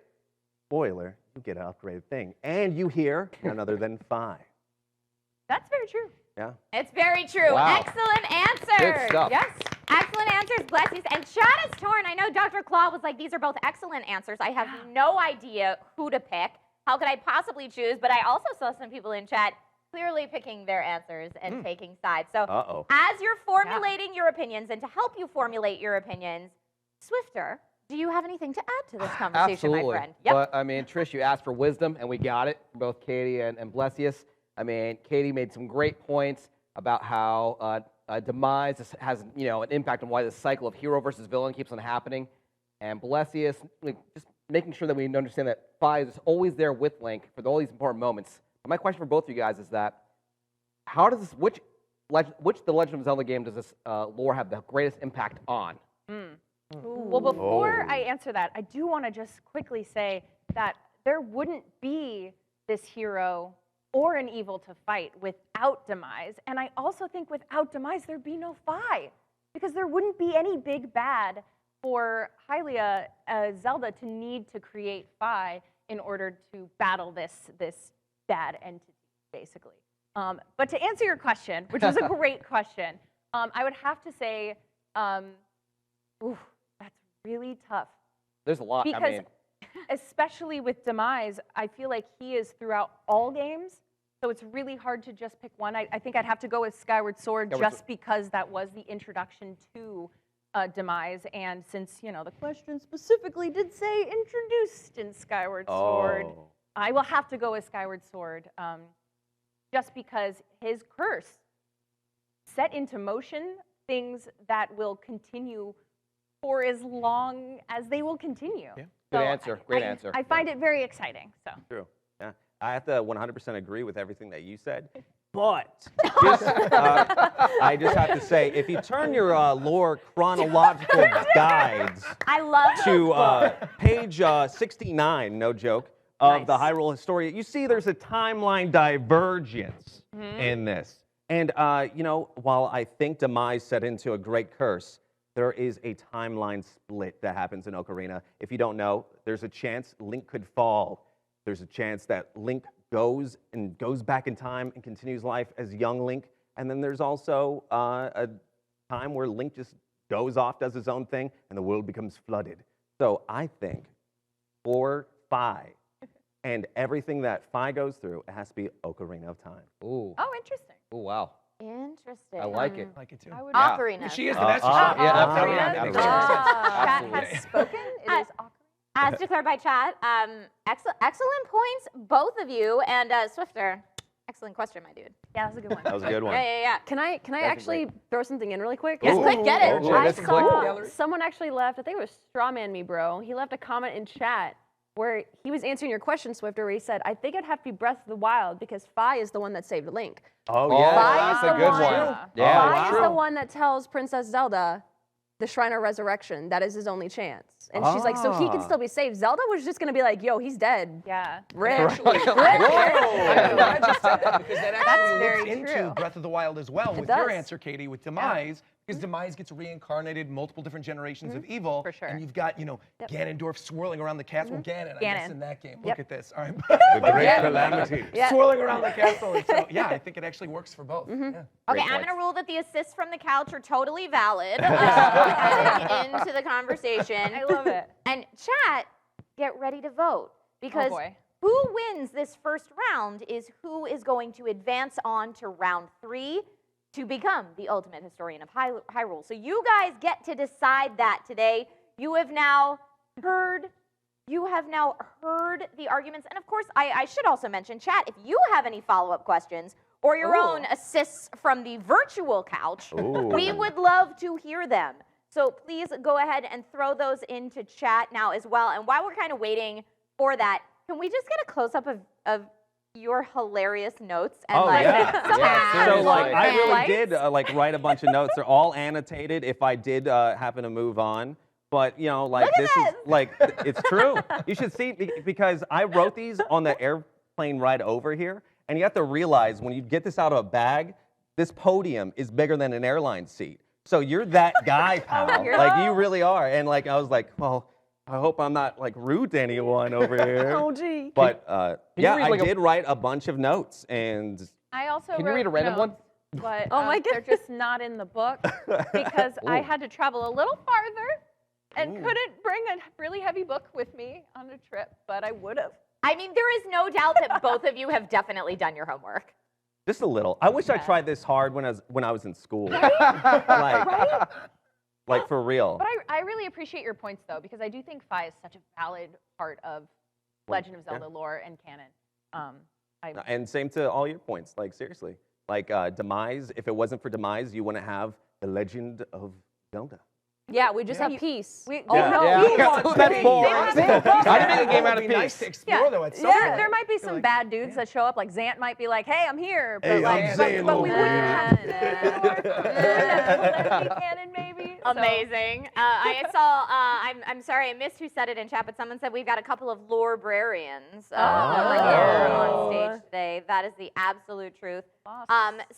Spoiler, you get an upgraded thing. And you hear none other than Fi. That's very true. Yeah. It's very true. Wow. Excellent answer. Good stuff. Yes. Excellent answers, Blessies. And chat is torn. I know Dr. Claw was like, these are both excellent answers. I have no idea who to pick. How could I possibly choose? But I also saw some people in chat clearly picking their answers and taking sides. So as you're formulating your opinions, and to help you formulate your opinions, Swifter, do you have anything to add to this conversation, Absolutely. my friend? Yep. But I mean, Trish, you asked for wisdom, and we got it from both Katie and Blessius. I mean, Katie made some great points about how Demise has, you know, an impact on why the cycle of hero versus villain keeps on happening. And Blessius, just making sure that we understand that Fi is always there with Link for all these important moments. But my question for both of you guys is that, how does this, which The Legend of Zelda game does this lore have the greatest impact on? Well, before I answer that, I do want to just quickly say that there wouldn't be this hero or an evil to fight without Demise. And I also think without Demise, there'd be no Fi, because there wouldn't be any big bad for Hylia Zelda to need to create Fi in order to battle this bad entity, basically. But to answer your question, which was a great question, I would have to say, that's really tough. There's a lot. Because I mean, especially with Demise, I feel like he is throughout all games, so it's really hard to just pick one. I think I'd have to go with Skyward Sword just because that was the introduction to Demise, and since, you know, the question specifically did say introduced in Skyward Sword, I will have to go with Skyward Sword, just because his curse set into motion things that will continue for as long as they will continue. Yeah. So Good answer. Great answer. I find it very exciting. So. True. Yeah. I have to 100% agree with everything that you said. But just, I just have to say, if you turn your lore chronological guides I love to page 69, no joke, of the Hyrule Historia, you see there's a timeline divergence in this. And, you know, while I think Demise set into a great curse, there is a timeline split that happens in Ocarina. If you don't know, there's a chance Link could fall. There's a chance that Link goes back in time and continues life as young Link. And then there's also time where Link just goes off, does his own thing, and the world becomes flooded. So I think for Fi and everything that Fi goes through, it has to be Ocarina of Time. Ooh. Oh, interesting. Ooh, wow. Interesting. I like it. I like it too. I would Ocarina. She is the best. That makes sense. Chat Absolutely. has spoken. It is awkward. As declared by chat, excellent points, both of you. And Swifter, excellent question, my dude. Yeah, that's a good one. That was a good one. Yeah. Can I actually throw something in really quick? Yes, Ooh. quick, get it. Oh, I that's a click. saw someone actually left, I think it was Strawman Me Bro. He left a comment in chat where he was answering your question, Swifter, where he said, I think it'd have to be Breath of the Wild because Fi is the one that saved Link. Oh, yeah. Fi that's is a the good one. one. Fi Yeah, is true. the one that tells Princess Zelda the Shrine of Resurrection. That is his only chance. And she's like, so he can still be saved. Zelda was just going to be like, yo, he's dead. Yeah. Rip. Whoa. I'm glad you said that because that actually very looks into true. Breath of the Wild as well with does. your answer, Katie, with Demise. Because Demise gets reincarnated multiple different generations of evil. For sure. And you've got, Ganondorf swirling around the castle. Well, Ganon, I guess, Ganon. in that game. Yep. Look at this. All right. The great calamity. Yeah. Swirling around the castle. And so, yeah, I think it actually works for both. Yeah. Okay, Great I'm points. going to rule that the assists from the couch are totally valid heading into the conversation. I love it. And chat, get ready to vote because boy. who wins this first round is who is going to advance on to round 3 to become the ultimate historian of Hyrule. So you guys get to decide that today. You have now heard the arguments. And of course, I should also mention, chat, if you have any follow-up questions or your own assists from the virtual couch, we would love to hear them. So please go ahead and throw those into chat now as well. And while we're kind of waiting for that, can we just get a close-up of your hilarious notes? And Oh, yeah. someone has So, long like, I really lights. did, write a bunch of notes. They're all annotated if I did happen to move on. But, Look at this is, it's true. You should see, because I wrote these on the airplane ride over here. And you have to realize when you get this out of a bag, this podium is bigger than an airline seat. So you're that guy, pal. You really are. And, I was like, well, I hope I'm not, rude to anyone over here. Oh, gee. But, yeah, read, I like, a- did write a bunch of notes. And I also Can you wrote read a random one? notes, But Oh my they're just not in the book because I had to travel a little farther and couldn't bring a really heavy book with me on a trip, but I would have. I mean, there is no doubt that both of you have definitely done your homework. just a little. I wish I tried this hard when I was in school. Like for real. But I really appreciate your points, though, because I do think Fi is such a valid part of Legend of Zelda lore and canon. And same to all your points. Seriously. Demise, if it wasn't for Demise, you wouldn't have the Legend of Zelda. Yeah, we just have peace. We, Oh, Yeah. no. Yeah. That's boring. I I didn't make a game out of nice to peace. explore, though, at some There, point. there might be some bad dudes that show up, like Zant might be like, hey, I'm here. But, Hey, like, I'm but, Zant but we over wouldn't here. have Calamity canon, maybe. So- Amazing. I saw, I'm sorry I missed who said it in chat, but someone said we've got a couple of lore-brarians here on stage today. That is the absolute truth.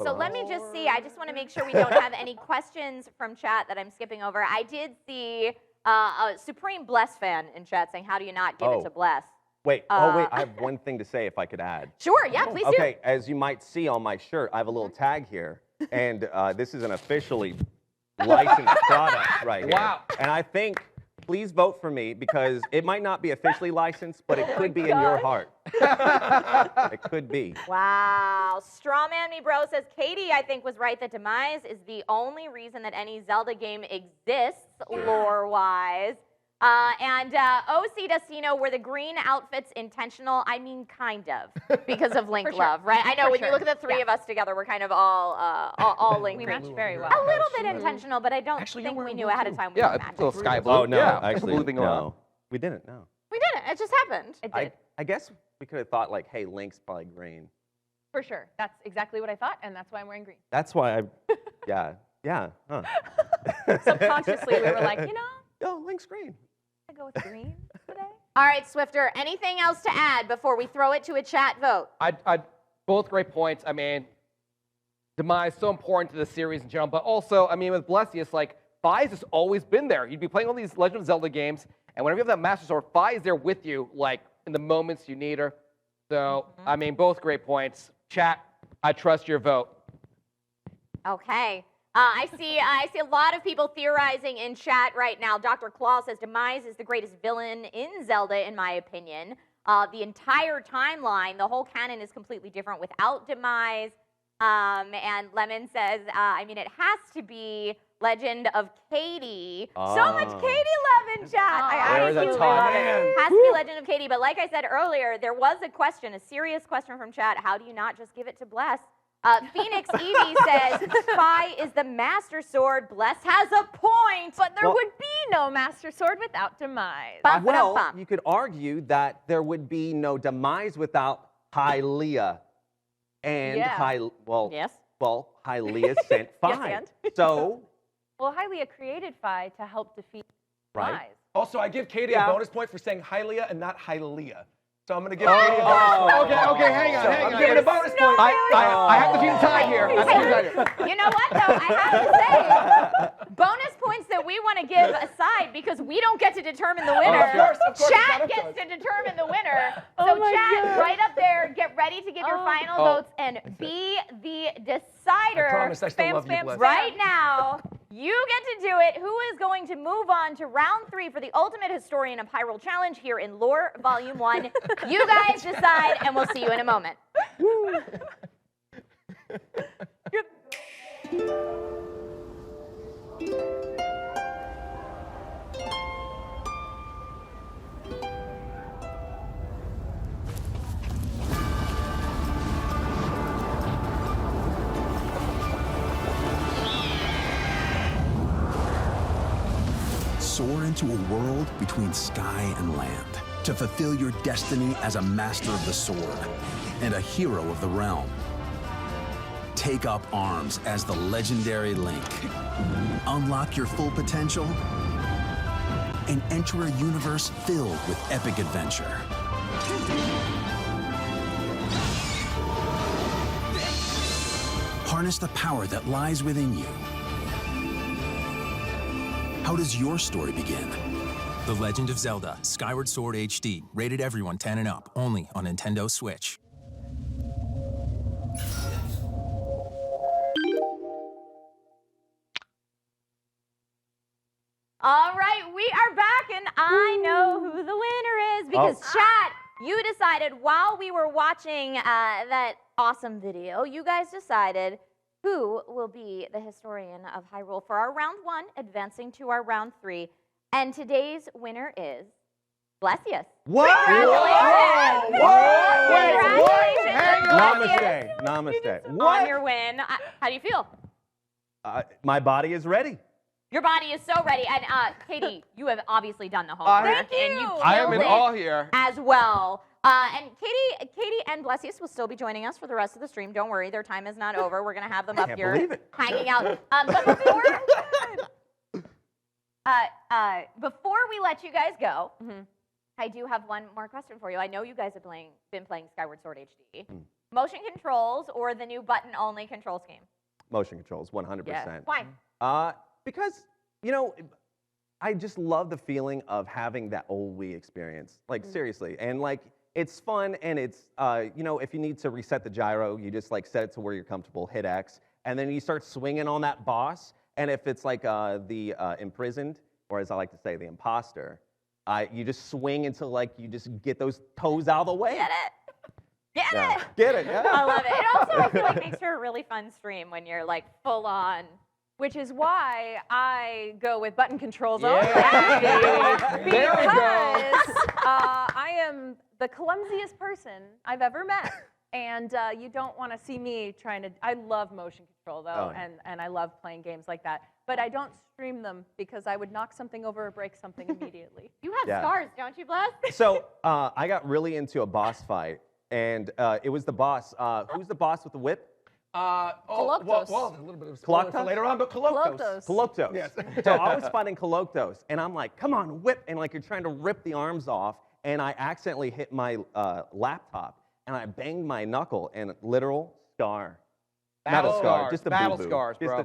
So let me just see. I just want to make sure we don't have any questions from chat that I'm skipping over. I did see a Supreme Bless fan in chat saying, how do you not give it to Bless? Wait, I have one thing to say if I could add. Sure, yeah, please do. Okay, as you might see on my shirt, I have a little tag here, and this is an officially licensed product right here. Wow. And I think, please vote for me because it might not be officially licensed, but it could be in your heart. It could be. Wow. Strawman Me Bro says, Katie, I think, was right that Demise is the only reason that any Zelda game exists, lore-wise. And OC Destino, were the green outfits intentional? I mean, kind of, because of Link For sure. Love, right? I know For when you sure. look at the three of us together, we're kind of all Link We green. match very well. A little bit intentional, but I don't Actually, think you're we wearing knew blue, ahead of too. time we Yeah, were it's a matching. little sky blue. Oh, no, yeah, actually, blue thing going on. no. We didn't, no. We didn't. It just happened. It did, I guess we could have thought, hey, Link's probably green. for sure. That's exactly what I thought, and that's why I'm wearing green. That's why yeah, huh. Subconsciously, we were like, Yo, Link's green. I go with green today. All right, Swifter, anything else to add before we throw it to a chat vote? Both great points. I mean, Demise so important to the series in general, but also, I mean, with Blessius, Fi's has always been there. You'd be playing all these Legend of Zelda games, and whenever you have that Master Sword, Fi is there with you, in the moments you need her. So, I mean, both great points. Chat, I trust your vote. Okay. I see a lot of people theorizing in chat right now. Dr. Claw says Demise is the greatest villain in Zelda, in my opinion. The entire timeline, the whole canon is completely different without Demise. And Lemon says, I mean, it has to be Legend of Katie. So much Katie love in chat. I There is a absolutely ton. love it. Has to be Legend of Katie. But like I said earlier, there was a question, a serious question from chat. How do you not just give it to Bless? Phoenix Evie says, Fi is the Master Sword. Bless has a point. But there would be no Master Sword without Demise. Well, you could argue that there would be no Demise without Hylia. And Yeah. Yes. Hylia sent Fi. and? So, Well, Hylia created Fi to help defeat right? Demise. Also, I give Katie Yeah. a bonus point for saying Hylia and not Hylia. So I'm going to give Katie a bonus point. Okay, hang on, So hang I'm on. giving a bonus point. I have to keep time here. I have to keep time here. You know what, though? I have to say, bonus points that we want to give aside because we don't get to determine the winner. Of course, it's Chat not up to gets us. to determine the winner. So chat, right up there, get ready to give your final votes and be the decider. I promise I still love you, Bless. Right now, you get to do it. Who is going to move on to round 3 for the Ultimate Historian of Hyrule Challenge here in Lore Volume 1? You guys decide, and we'll see you in a moment. Soar into a world between sky and land to fulfill your destiny as a master of the sword and a hero of the realm. Take up arms as the legendary Link. Unlock your full potential and enter a universe filled with epic adventure. Harness the power that lies within you. How does your story begin? The Legend of Zelda Skyward Sword HD. Rated everyone 10 and up. Only on Nintendo Switch. All right, we are back, and I know who the winner is because chat, you decided while we were watching that awesome video, you guys decided who will be the historian of Hyrule for our round 1, advancing to our round 3. And today's winner is Blessius. What? Congratulations! Namaste. Namaste. On your win. How do you feel? My body is ready. Your body is so ready. And Katie, you have obviously done the homework. Thank you. And you I am in killed it awe here. as well. And Katie and Blessius will still be joining us for the rest of the stream. Don't worry, their time is not over. We're going to have them up Can't here believe it. hanging out. But before we let you guys go, I do have one more question for you. I know you guys have been playing Skyward Sword HD. Motion controls or the new button-only control scheme? Motion controls, 100%. Why? Because, you know, I just love the feeling of having that old Wii experience. Like, seriously. And, like, it's fun, and it's, you know, if you need to reset the gyro, you just, like, set it to where you're comfortable, hit X, and then you start swinging on that boss. And if it's, like, the imprisoned, or as I like to say, the imposter, you just swing until, like, you just get those toes out of the way. Get it? Get Yeah. it? Get it, yeah. I love it. It also, I feel like, makes for a really fun stream when you're, like, full on. Which is why I go with button controls Yeah. only. There we go. Because I am the clumsiest person I've ever met. And you don't want to see me trying to. I love motion control, though, Oh, yeah. and I love playing games like that. But I don't stream them because I would knock something over or break something immediately. You have Yeah. scars, don't you, Bless? So I got really into a boss fight, and it was the boss. Who's the boss with the whip? Well, a little bit of spoiler for Koloktos? later on, but Koloktos. Koloktos. Koloktos. Yes. So I was fighting Koloktos, and I'm like, come on, whip, and like you're trying to rip the arms off, and I accidentally hit my laptop, and I banged my knuckle, and literal scar. Battle Not a scar, scars. just a Battle boo-boo. scars, bro.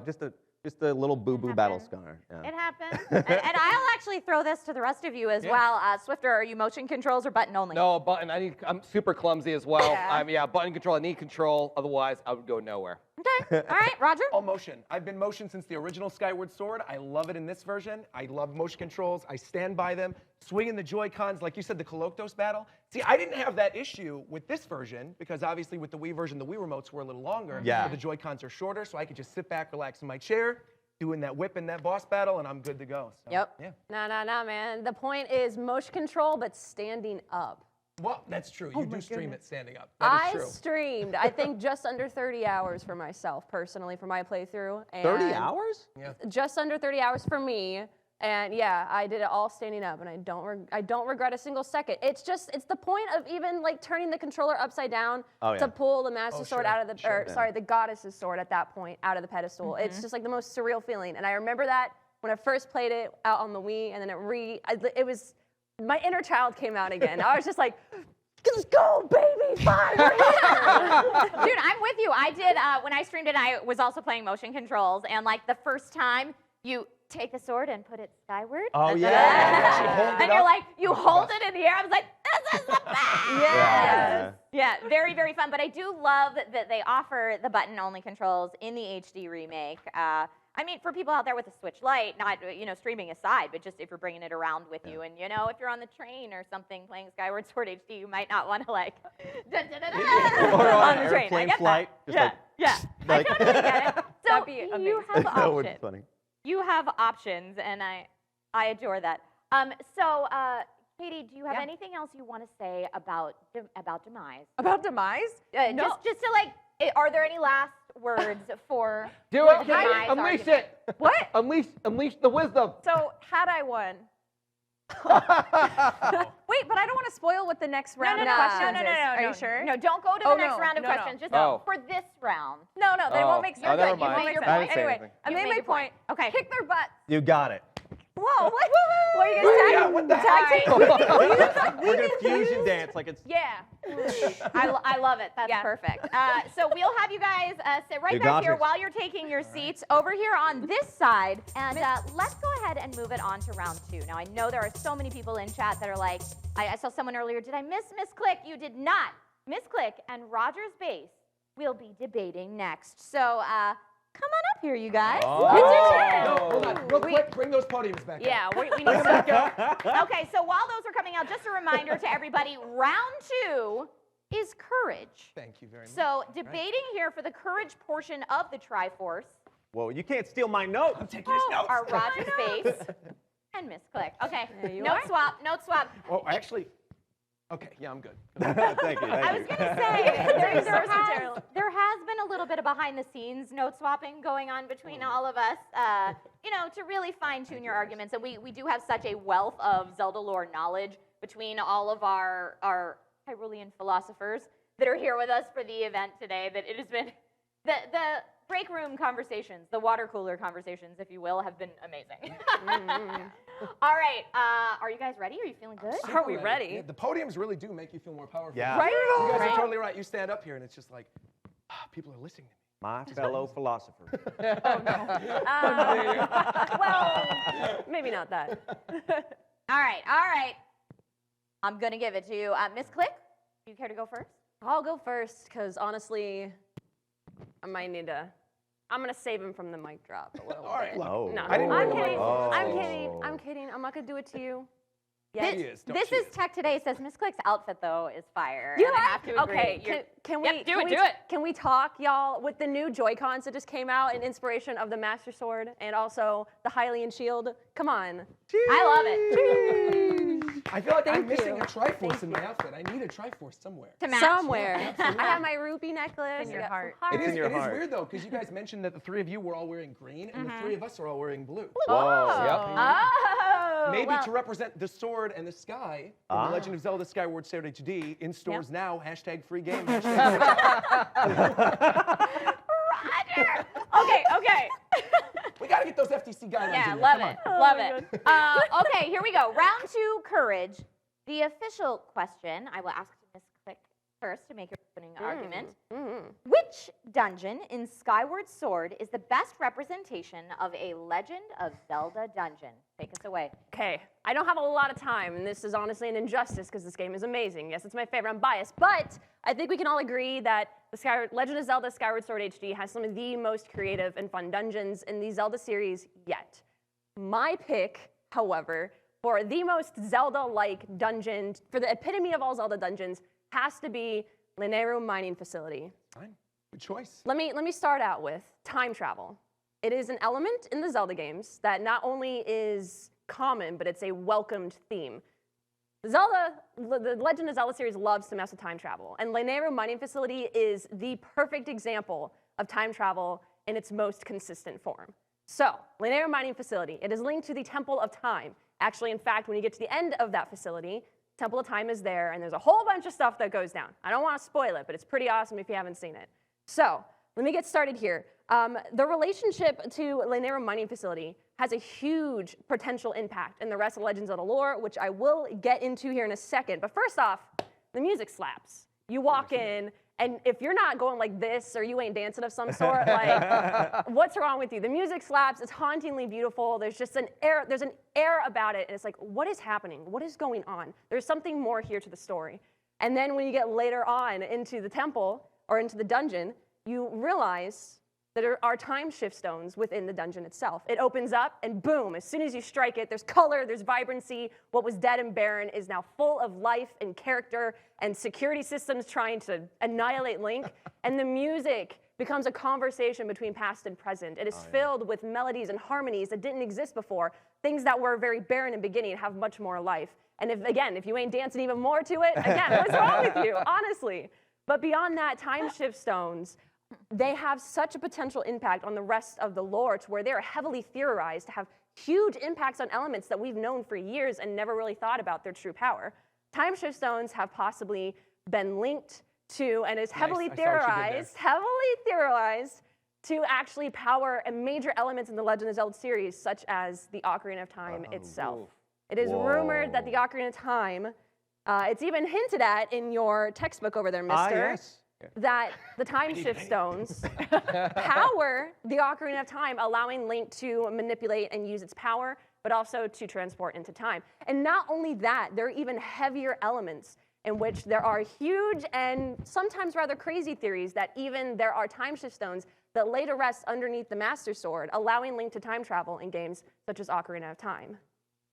Just a little boo-boo battle happens. scar. Yeah. It happens. and I'll actually throw this to the rest of you as well. Swifter, are you motion controls or button only? No, button. I'm super clumsy as well. Yeah. Button control. I need control. Otherwise, I would go nowhere. Okay. All right, Roger. All motion. I've been motion since the original Skyward Sword. I love it in this version. I love motion controls. I stand by them. Swinging the Joy-Cons, like you said, the Coloctos battle. See, I didn't have that issue with this version because obviously with the Wii version, the Wii remotes were a little longer. Yeah. But the Joy-Cons are shorter, so I could just sit back, relax in my chair, doing that whip and that boss battle, and I'm good to go. So, Yep. Yeah. No, man. The point is motion control, but standing up. Well, that's true. You do stream it standing up. I That is true. streamed, I think, just under 30 hours for myself personally for my playthrough. And 30 hours? Yeah. Just under 30 hours for me. And yeah, I did it all standing up, and I don't regret a single second. It's the point of even like turning the controller upside down to pull the Master Sword out of the, the Goddess's Sword at that point out of the pedestal. It's just like the most surreal feeling. And I remember that when I first played it out on the Wii, and then it was, my inner child came out again. I was just like, let's go, baby, fine, we're here. Dude, I'm with you. I did, when I streamed it, I was also playing motion controls, and like the first time you take the sword and put it skyward. Oh, yeah. She hold it And you're up. like, you hold it in the air. I was like, this is the best. Yes. Yeah, very, very fun. But I do love that they offer the button-only controls in the HD remake. I mean, for people out there with a Switch Lite, not, streaming aside, but just if you're bringing it around with you. And, if you're on the train or something playing Skyward Sword HD, you might not want to, like, Or on the an train. I airplane get flight. that. Just Yeah. I like, totally get it. So That'd be you amazing. have that would be options. funny. You have options, and I adore that. So, Katie, do you have anything else you want to say about Demise? About Demise? No. Just to like, are there any last words for Do for it, the Katie. Demise Unleash argument? it. What? Unleash the wisdom. So, had I won? Wait, but I don't want to spoil what the next round of questions is. Are you sure? No, don't go to the next round of questions. Just Oh. for this round. No, then it Oh. won't make sense. Oh, never You mind. made your I didn't point. say Anyway, anything. I You made made my your point. point. Okay. Kick their butts. You got it. Whoa, what? What are you guys Yeah, what the tag team? We're going to fusion dance like it's... Yeah. I love it. That's Yeah. perfect. So we'll have you guys sit right You back got here this. while you're taking your seats over here on this side. And let's go ahead and move it on to round 2. Now, I know there are so many people in chat that are like, I saw someone earlier, did I miss Miss Click? You did not. Miss Click and Roger's Base will be debating next. So come on up here, you guys. No, hold on. Real quick, bring those podiums back up. Yeah, we need some. Okay, so while those are coming out, just a reminder to everybody, round 2 is courage. Thank you very much. So debating here for the courage portion of the Triforce Whoa, you can't steal my note. I'm taking his notes. are Roger's Base and Miss Click. Okay, you note swap. Oh, actually, okay, yeah, I'm good. Thank you. I was going to say, there has been a little bit of behind the scenes note swapping going on between all of us, to really fine tune your arguments. And we do have such a wealth of Zelda lore knowledge between all of our Hyrulean philosophers that are here with us for the event today that it has been, the break room conversations, the water cooler conversations, if you will, have been amazing. All right, are you guys ready? Are you feeling good? Are we ready? Yeah, the podiums really do make you feel more powerful. Yeah. Right? You guys Right. are totally right. You stand up here and it's just like, people are listening to me. My fellow philosopher. Well, maybe not that. All right. I'm going to give it to you. Miss Click, do you care to go first? I'll go first because honestly, I might need to. I'm gonna save him from the mic drop a little All right, bit. look. Oh. No, I didn't I'm bring the kidding. mic. Oh. I'm kidding. I'm not gonna do it to you. This, She is, don't this she is is. Tech Today says Miss Click's outfit though is fire. You and I have to agree. Okay, You're- can Yep, we do can it, we, do it. Can we talk, y'all, with the new Joy-Cons that just came out in inspiration of the Master Sword and also the Hylian Shield? Come on. I love it. I feel like I'm Thank missing you. a Triforce in my outfit. I need a Triforce somewhere. To match. Somewhere. I have my rupee necklace. In your I got some heart. hearts. It is, your it is heart. weird though, because you guys mentioned that the three of you were all wearing green, and the three of us are all wearing blue. Whoa. Oh. Maybe well, to represent the sword and the sky in The Legend of Zelda Skyward Sword HD in stores now, #free game. Roger. Okay. We gotta get those FTC guidelines Yeah, in there. love Come it. on. Love it. Okay, here we go. Round 2, courage. The official question, I will ask Miss Click first to make your opening opening argument. Which dungeon in Skyward Sword is the best representation of a Legend of Zelda dungeon? Take us away. Okay, I don't have a lot of time, and this is honestly an injustice because this game is amazing. Yes, it's my favorite. I'm biased, but I think we can all agree that the Legend of Zelda Skyward Sword HD has some of the most creative and fun dungeons in the Zelda series yet. My pick, however, for the most Zelda-like dungeon, for the epitome of all Zelda dungeons, has to be Lineru Mining Facility. Fine. Good choice. Let me start out with time travel. It is an element in the Zelda games that not only is common, but it's a welcomed theme. The Legend of Zelda series loves to mess with time travel, and Lineru Mining Facility is the perfect example of time travel in its most consistent form. So, Lineru Mining Facility, it is linked to the Temple of Time. Actually, in fact, when you get to the end of that facility, Temple of Time is there, and there's a whole bunch of stuff that goes down. I don't want to spoil it, but it's pretty awesome if you haven't seen it. So, let me get started here. The relationship to Lineru Mining Facility has a huge potential impact in the rest of Legends of the lore, which I will get into here in a second. But first off, the music slaps. You walk in, and if you're not going like this or you ain't dancing of some sort, like, what's wrong with you? The music slaps. It's hauntingly beautiful. There's just an air. There's an air about it, and it's like, what is happening? What is going on? There's something more here to the story. And then when you get later on into the temple or into the dungeon, you realize that there are time shift stones within the dungeon itself. It opens up, and boom, as soon as you strike it, there's color, there's vibrancy. What was dead and barren is now full of life and character, and security systems trying to annihilate Link. And the music becomes a conversation between past and present. It is filled with melodies and harmonies that didn't exist before, things that were very barren in the beginning and have much more life. And if you ain't dancing even more to it, again, what's wrong with you, honestly? But beyond that, time shift stones, they have such a potential impact on the rest of the lore to where they're heavily theorized to have huge impacts on elements that we've known for years and never really thought about their true power. Time shift stones have possibly been linked to, and is heavily theorized to actually power major elements in the Legend of Zelda series, such as the Ocarina of Time itself. It is rumored that the Ocarina of Time, it's even hinted at in your textbook over there, mister. Yes. That the time shift stones power the Ocarina of Time, allowing Link to manipulate and use its power, but also to transport into time. And not only that, there are even heavier elements in which there are huge and sometimes rather crazy theories that even there are time shift stones that lay to rest underneath the Master Sword, allowing Link to time travel in games such as Ocarina of Time.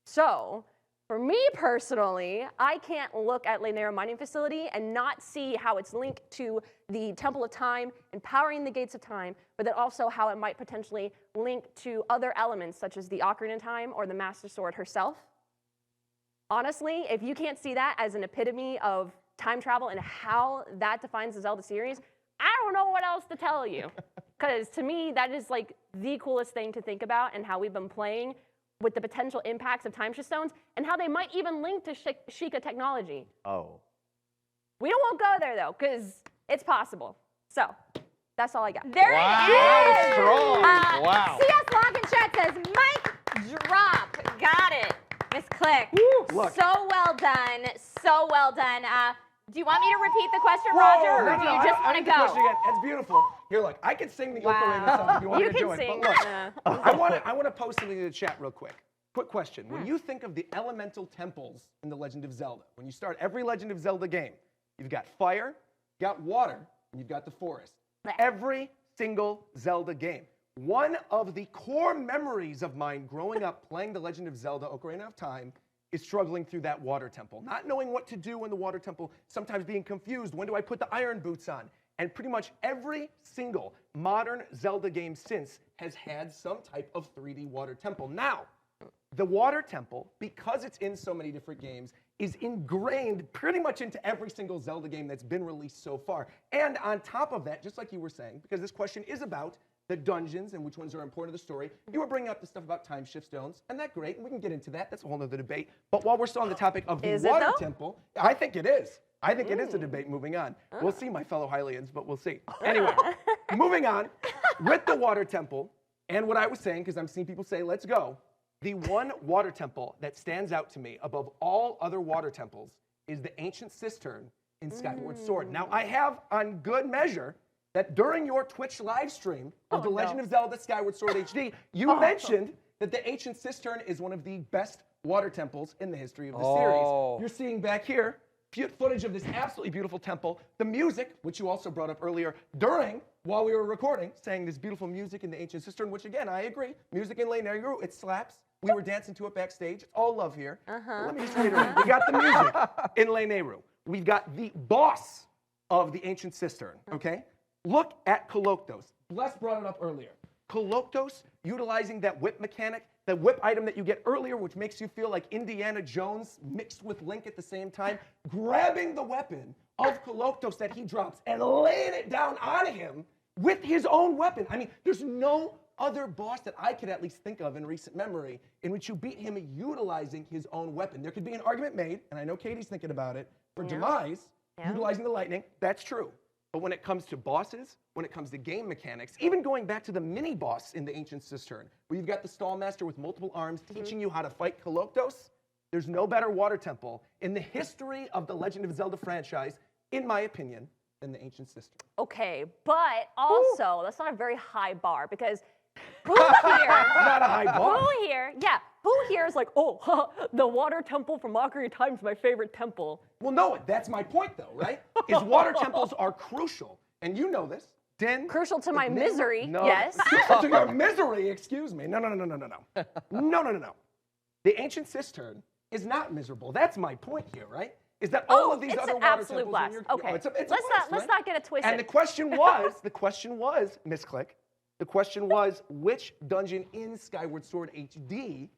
So, for me personally, I can't look at Lineru Mining Facility and not see how it's linked to the Temple of Time, empowering the Gates of Time, but then also how it might potentially link to other elements such as the Ocarina of Time or the Master Sword herself. Honestly, if you can't see that as an epitome of time travel and how that defines the Zelda series, I don't know what else to tell you. Because to me, that is like the coolest thing to think about and how we've been playing with the potential impacts of time shift stones and how they might even link to Sheikah technology. Oh. We won't go there though, because it's possible. So, that's all I got. There it is! Strong. Wow. CS Log in chat says, mic drop. Got it. Miss Click. Look. So well done. So well done. Do you want me to repeat the question, Roger, or do you just want to go? It's beautiful. Here, look, I could sing the ukulele song if you want me to do it. sing. But look, I want to post something in the chat real quick. Quick question. When you think of the elemental temples in The Legend of Zelda, when you start every Legend of Zelda game, you've got fire, you've got water, and you've got the forest. Every single Zelda game. One of the core memories of mine growing up playing The Legend of Zelda Ocarina of Time is struggling through that water temple, not knowing what to do in the water temple, sometimes being confused, when do I put the iron boots on? And pretty much every single modern Zelda game since has had some type of 3D water temple. Now, the water temple, because it's in so many different games, is ingrained pretty much into every single Zelda game that's been released so far. And on top of that, just like you were saying, because this question is about the dungeons and which ones are important to the story, you were bringing up the stuff about time shift stones, and that's great, and we can get into that. That's a whole other debate. But while we're still on the topic of the water temple, I think it is. I think it is a debate moving on. We'll see, my fellow Hylians, but we'll see. Anyway, moving on, with the water temple, and what I was saying, because I'm seeing people say, let's go, the one water temple that stands out to me above all other water temples is the ancient cistern in Skyward Sword. Now, I have on good measure that during your Twitch live stream of The Legend of Zelda Skyward Sword HD, you mentioned that the Ancient Cistern is one of the best water temples in the history of the series. You're seeing back here footage of this absolutely beautiful temple. The music, which you also brought up earlier while we were recording, saying this beautiful music in the Ancient Cistern, which again, I agree. Music in Lane Area, it slaps. We were dancing to it backstage. It's all love here. But let me just reiterate. We got the music in Lane Area. We've got the boss of the Ancient Cistern, okay? Look at Koloktos. Les brought it up earlier. Koloktos, utilizing that whip mechanic, the whip item that you get earlier, which makes you feel like Indiana Jones mixed with Link at the same time, grabbing the weapon of Koloktos that he drops and laying it down on him with his own weapon. I mean, there's no other boss that I could at least think of in recent memory in which you beat him utilizing his own weapon. There could be an argument made, and I know Katie's thinking about it, for Demise utilizing the lightning. That's true. But when it comes to bosses, when it comes to game mechanics, even going back to the mini-boss in the Ancient Cistern, where you've got the Stallmaster with multiple arms teaching you how to fight Koloktos, there's no better water temple in the history of the Legend of Zelda franchise, in my opinion, than the Ancient Cistern. Okay, but also, that's not a very high bar, because who here... Not a high bar. Who here is like, oh, the water temple from Ocarina of Time is my favorite temple. Well, no, that's my point, though, right? Is water temples are crucial, and you know this. Crucial to my misery, no. yes. Crucial to your misery, excuse me. No. No. The Ancient Cistern is not miserable. That's my point here, right? Is that all of these other water temples blast. in your... Okay, it's a let's blast, not get it twisted. And the question was, Miss Click, the question was, which dungeon in Skyward Sword HD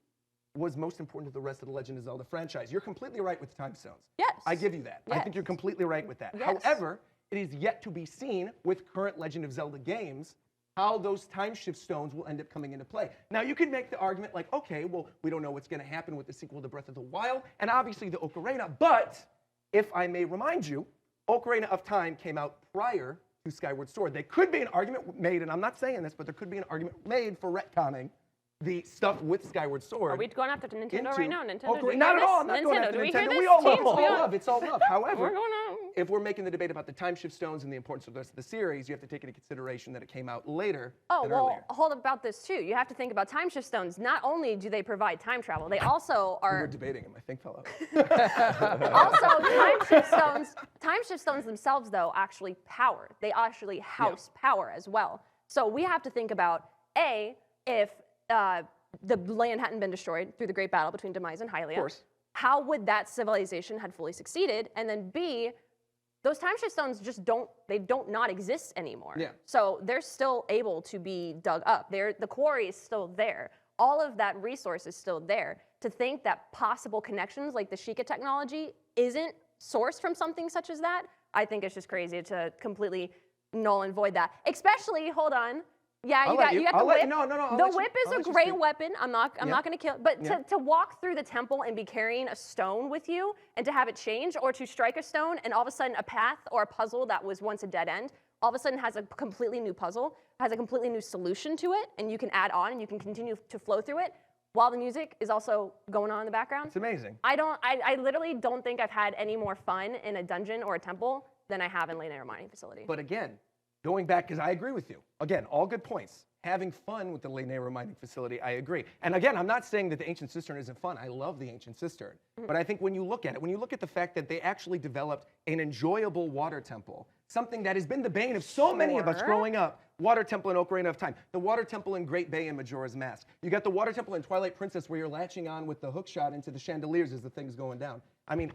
was most important to the rest of the Legend of Zelda franchise? You're completely right with the time stones. Yes. I give you that. Yes. I think you're completely right with that. Yes. However, it is yet to be seen with current Legend of Zelda games how those time shift stones will end up coming into play. Now, you can make the argument like, okay, well, we don't know what's going to happen with the sequel to Breath of the Wild, and obviously the Ocarina, but if I may remind you, Ocarina of Time came out prior to Skyward Sword. There could be an argument made, and I'm not saying this, but there could be an argument made for retconning the stuff with Skyward Sword. Are we going after Nintendo right now? Nintendo? Ocarina, not at all. I'm not going after Nintendo. We all love. It's all love. It's all love. However, if we're making the debate about the time shift stones and the importance of the rest of the series, you have to take into consideration that it came out later than earlier. Hold about this too. You have to think about time shift stones. Not only do they provide time travel, they also are... We were debating them, I think, fellow. Also, time shift stones themselves, though, actually power. They actually house power as well. So we have to think about, A, if the land hadn't been destroyed through the great battle between Demise and Hylia, Of course. how would that civilization had fully succeeded? And then B, those time shift stones just don't not exist anymore. Yeah. So they're still able to be dug up. The quarry is still there. All of that resource is still there. To think that possible connections like the Sheikah technology isn't sourced from something such as that, I think it's just crazy to completely null and void that. Especially, hold on. Yeah, you got the whip. The whip is a great weapon. I'm not going to kill it. But to walk through the temple and be carrying a stone with you and to have it change, or to strike a stone and all of a sudden a path or a puzzle that was once a dead end, all of a sudden has a completely new puzzle, has a completely new solution to it, and you can add on and you can continue to flow through it while the music is also going on in the background. It's amazing. I literally don't think I've had any more fun in a dungeon or a temple than I have in Lane Area Mining Facility. But again, going back, because I agree with you. Again, all good points. Having fun with the Lane Area Mining Facility, I agree. And again, I'm not saying that the Ancient Cistern isn't fun. I love the Ancient Cistern. But I think when you look at it, when you look at the fact that they actually developed an enjoyable water temple, something that has been the bane of so many of us growing up, water temple in Ocarina of Time, the water temple in Great Bay in Majora's Mask. You got the water temple in Twilight Princess where you're latching on with the hook shot into the chandeliers as the thing's going down. I mean,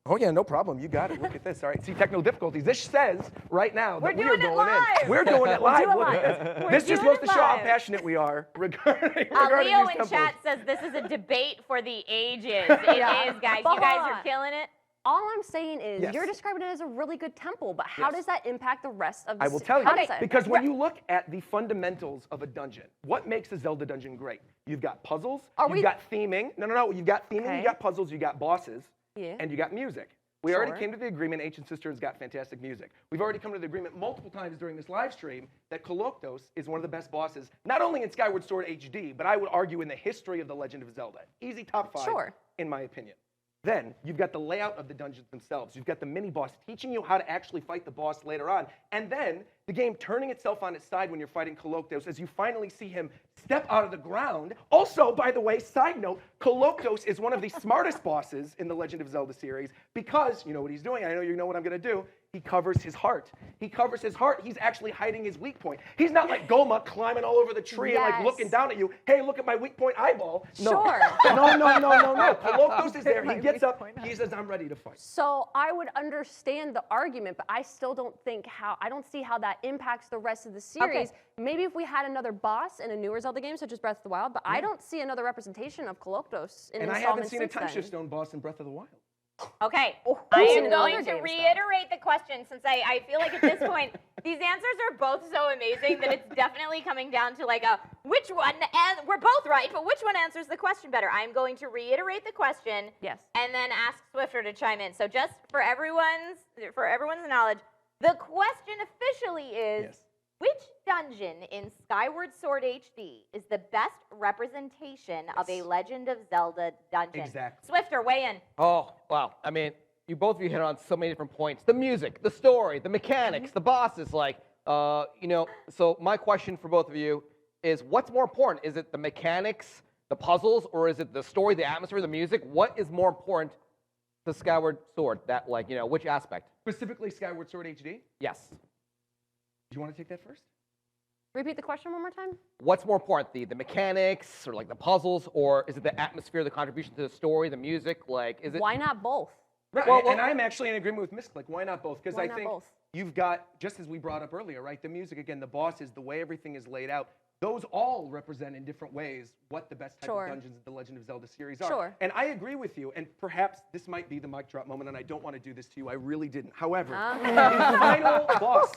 Oh yeah, no problem. You got it. Look at this. All right. See, technical difficulties. This says right now that we are going in. We're doing it live. Look at this. This just goes to show how passionate we are regarding Leo these in temples. chat says this is a debate for the ages. It is, guys. You guys are killing it. All I'm saying is Yes. you're describing it as a really good temple, but how does that impact the rest of the I will tell you, concept? because when you look at the fundamentals of a dungeon, what makes a Zelda dungeon great? You've got puzzles, you've got theming. No, you've got theming, you got puzzles, you got bosses, and you got music. We already came to the agreement Ancient Cistern's got fantastic music. We've already come to the agreement multiple times during this live stream that Koloktos is one of the best bosses, not only in Skyward Sword HD, but I would argue in the history of The Legend of Zelda. Easy top 5, in my opinion. Then you've got the layout of the dungeons themselves. You've got the mini boss teaching you how to actually fight the boss later on. And then the game turning itself on its side when you're fighting Koloktos as you finally see him step out of the ground. Also, by the way, side note, Koloktos is one of the smartest bosses in the Legend of Zelda series because, you know what he's doing, I know you know what I'm going to do, he covers his heart. He covers his heart. He's actually hiding his weak point. He's not like Goma climbing all over the tree and like looking down at you. Hey, look at my weak point eyeball. No. Sure. No. Koloktos is there. He gets up. He says, I'm ready to fight. So I would understand the argument, but I still don't I don't see how that impacts the rest of the series. Okay. Maybe if we had another boss in a newer Zelda game, such as Breath of the Wild, but I don't see another representation of Koloktos in And I installments haven't seen a since time then. shift stone boss in Breath of the Wild. Okay, I Who's am in going other to games, though? reiterate the question since I feel like at this point, these answers are both so amazing that it's definitely coming down to like a which one, and we're both right, but which one answers the question better? I'm going to reiterate the question Yes. and then ask Swifter to chime in. So just for everyone's knowledge, the question officially is, Yes. which dungeon in Skyward Sword HD is the best representation of a Legend of Zelda dungeon? Exactly. Swifter, weigh in. Oh, wow. I mean, you both of you hit on so many different points. The music, the story, the mechanics, the bosses, like, so my question for both of you is what's more important? Is it the mechanics, the puzzles, or is it the story, the atmosphere, the music? What is more important to Skyward Sword? That, like, which aspect? Specifically Skyward Sword HD. Yes. Do you want to take that first? Repeat the question one more time. What's more important, the mechanics or like the puzzles, or is it the atmosphere, the contribution to the story, the music? Like, is it? Why not both? Right, Well, and I'm actually in agreement with Miss Click. Why not both? Because Why I not think both? you've got, just as we brought up earlier, right? The music, again, the bosses, the way everything is laid out, those all represent in different ways what the best type Sure. of dungeons of the Legend of Zelda series are. Sure. And I agree with you, and perhaps this might be the mic drop moment, and I don't want to do this to you. I really didn't. However, the final boss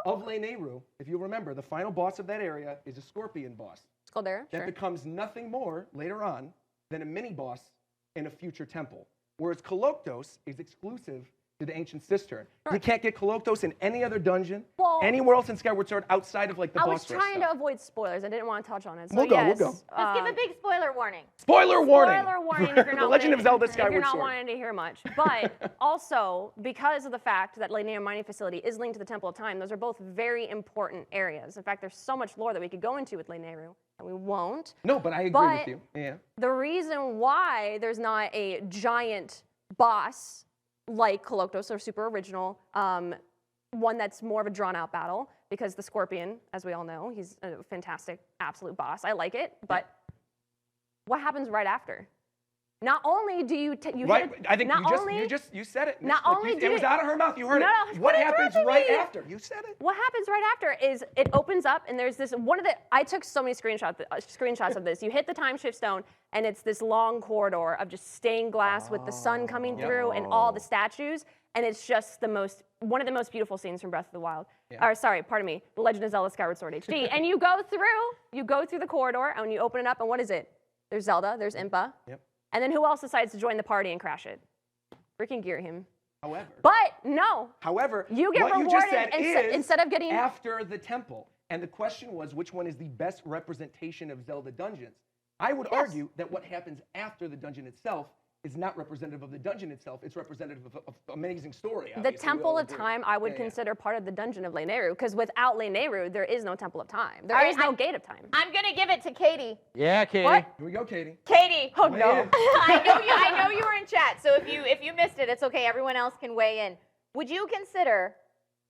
of Leineiru, if you remember, the final boss of that area is a scorpion boss Scaldera, that sure. becomes nothing more later on than a mini boss in a future temple. Whereas Koloktos is exclusive to the Ancient Cistern. You can't get Koloktos in any other dungeon, Well, anywhere else in Skyward Sword outside of like the I boss was rush trying stuff. to avoid spoilers. I didn't want to touch on it. So We'll go, we'll yes, go. Let's give a big spoiler warning. Spoiler warning! Spoiler warning if you're not The Legend of Zelda if Skyward you're not Sword. wanting to hear much. But also, because of the fact that Leineiru Mining Facility is linked to the Temple of Time, those are both very important areas. In fact, there's so much lore that we could go into with Leineiru, and we won't. No, but I agree But- with you. Yeah. The reason why there's not a giant boss like Koloktos or Super Original, one that's more of a drawn-out battle, because the Scorpion, as we all know, he's a fantastic, absolute boss. I like it, but what happens right after? Not only do you Right, hit, I think not only, you said it. not Like, only it do was it- out of her mouth. You heard No, it. What quit happens interrupting right me. after? You said it. What happens right after is it opens up and there's this I took so many screenshots of this. You hit the time shift stone and it's this long corridor of just stained glass with the sun coming through and all the statues, and it's just one of the most beautiful scenes from Breath of the Wild. Or sorry, pardon me, The Legend of Zelda Skyward Sword HD. And you go through the corridor and you open it up and what is it? There's Zelda, there's Impa. Yep. And then who else decides to join the party and crash it? Freaking Girahim. However, But you get what rewarded you just said instead of getting after the temple. And the question was, which one is the best representation of Zelda dungeons? I would argue that what happens after the dungeon itself is not representative of the dungeon itself. It's representative of amazing story. The obviously, we Temple all of agree. Time I would Yeah. consider part of the Dungeon of Leineiru, because without Leineiru, there is no Temple of Time. There All is right, no Gate of Time. I'm gonna give it to Katie. Yeah, Katie. What? Here we go, Katie. Katie. Oh Weigh no. in. I know you were in chat, so if you missed it, it's okay. Everyone else can weigh in. Would you consider